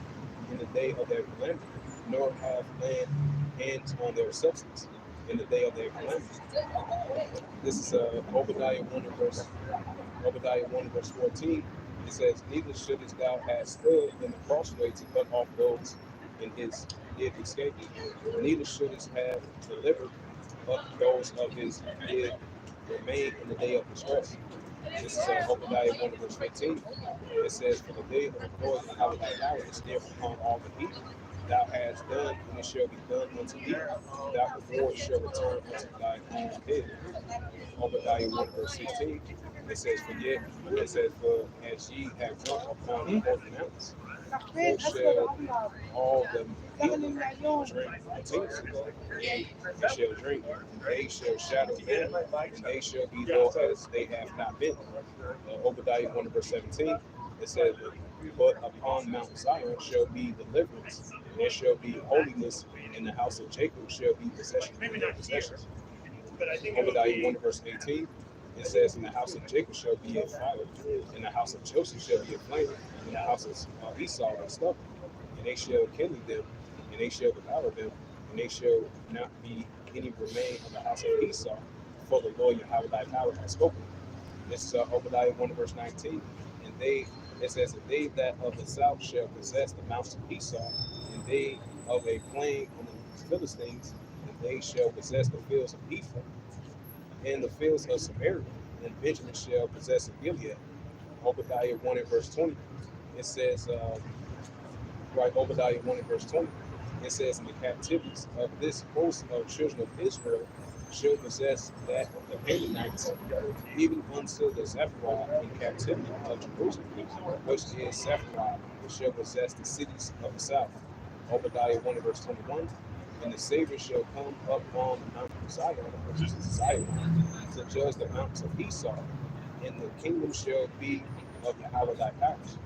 in the day of their calamity, nor have laid hands on their substance in the day of their calamity. This is Obadiah 1 verse 14. It says, neither shouldest thou have stood in the crossway to cut off those in his did escape, neither shouldest have delivered up those of his did remain in the day of distress. This is Obadiah 1 verse 15. It says, for the day of the Lord and how thy power is there upon all the heathen. Thou hast done, and it shall be done unto thee. Thy reward shall return unto thy own head. Obadiah 1 verse 16. It says, for yet, it says, for as ye have drunk upon the holy mountains, so shall all the heathen drink continuously. They shall drink, and they shall shadow them, and they shall be though as they have not been. Obadiah 1 verse 17, it says, but upon Mount Zion shall be deliverance, and there shall be holiness, and the house of Jacob shall be possession of their possessions. Obadiah 1 verse 18, it says, and the house of Jacob shall be a fire, and the house of Joseph shall be a flame, and the house of Esau a stubble, and they shall kindle them, and they shall devour them, and they shall not be any remain of the house of Esau, for the Lord Yahweh thy power has spoken. This is Obadiah 1 verse 19. And it says, and they that of the south shall possess the mountains of Esau, and they of a plain on the Philistines, and they shall possess the fields of Ephraim, and the fields of Samaria, and Benjamin shall possess of Gilead. Obadiah 1 and verse 20. It says, right, Obadiah 1 and verse 20. It says, in the captivities of this host of children of Israel shall possess that of the Canaanites, even unto the Zephyrah in captivity of Jerusalem, which is Zephyrah, which shall possess the cities of the south. Obadiah 1 and verse 21. And the Savior shall come up on the Mount of Zion, which is Zion, to judge the mountains of Esau, and the kingdom shall be of Yahweh thy powers.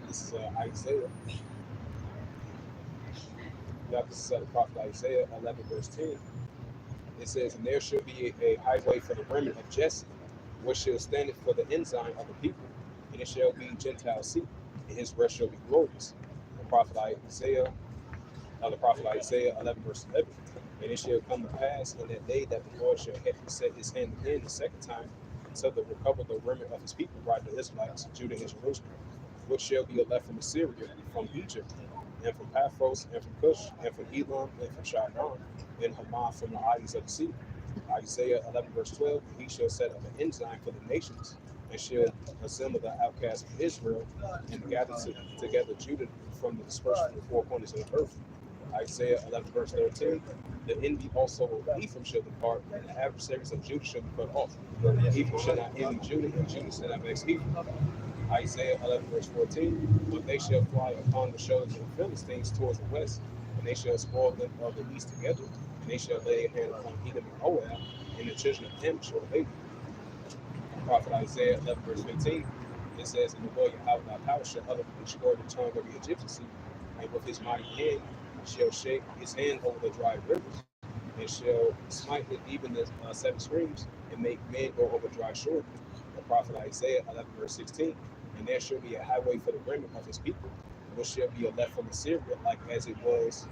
This is Isaiah. This is the prophet Isaiah 11 verse 10. It says, and there shall be a highway for the remnant of Jesse, which shall stand for the ensign of the people, and it shall be Gentile seat, and his rest shall be glorious. The prophet Isaiah 11 verse 11. And it shall come to pass in that day that the Lord shall set his hand again the second time, until the recover the remnant of his people, right, the Israelites, Judah and Jerusalem, which shall be left from Assyria, from Egypt, and from Paphos, and from Cush, and from Elam, and from Shinar, and Hamath from the islands of the sea. Isaiah 11 verse 12, he shall set up an ensign for the nations, and shall assemble the outcasts of Israel, and gather together Judah from the dispersed from the four corners of the earth. Isaiah 11 verse 13, the envy also of Ephraim shall depart, and the adversaries of Judah shall be cut off. Ephraim shall not envy Judah, and Judah shall not vex Ephraim. Isaiah 11 verse 14, but they shall fly upon the shoulders of the Philistines towards the west, and they shall spoil them of the east together, and they shall lay a hand upon Edom and Moab, and the children of Ham shall obey them. Prophet Isaiah 11 verse 15, it says, and the Lord Yahweh thy power shall utterly destroy the tongue of the Egyptian, and with his mighty hand shall shake his hand over the dry rivers, and shall smite it even the seven streams, and make men go over dry shore. The prophet Isaiah 11 verse 16, and there shall be a highway for the remnant of his people, which shall be a left from Assyria, like as it was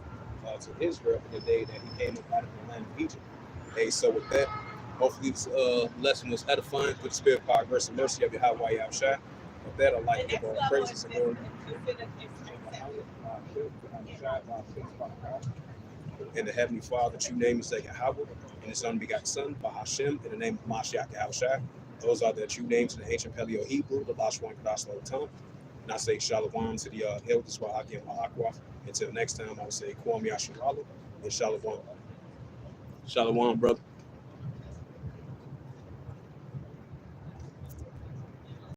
to Israel in the day that he came up out of the land of Egypt. Hey, so with that, hopefully this lesson was edifying through the spirit, power, grace, and mercy of Yahweh Yahushua. With that, I'd like to give all praises and glory and the Heavenly Father, true name is Yahweh, and His unbegotten Son, Bahashem, in the name of Mashiach Yahushua. Those are the true names in the ancient Paleo Hebrew, the last one, Kadash Tongue. And I say Shalom to the elders, Wa'akim Wa'akwa. Until next time, I will say Kwam Yasharala and Shalom. Shalom, brother.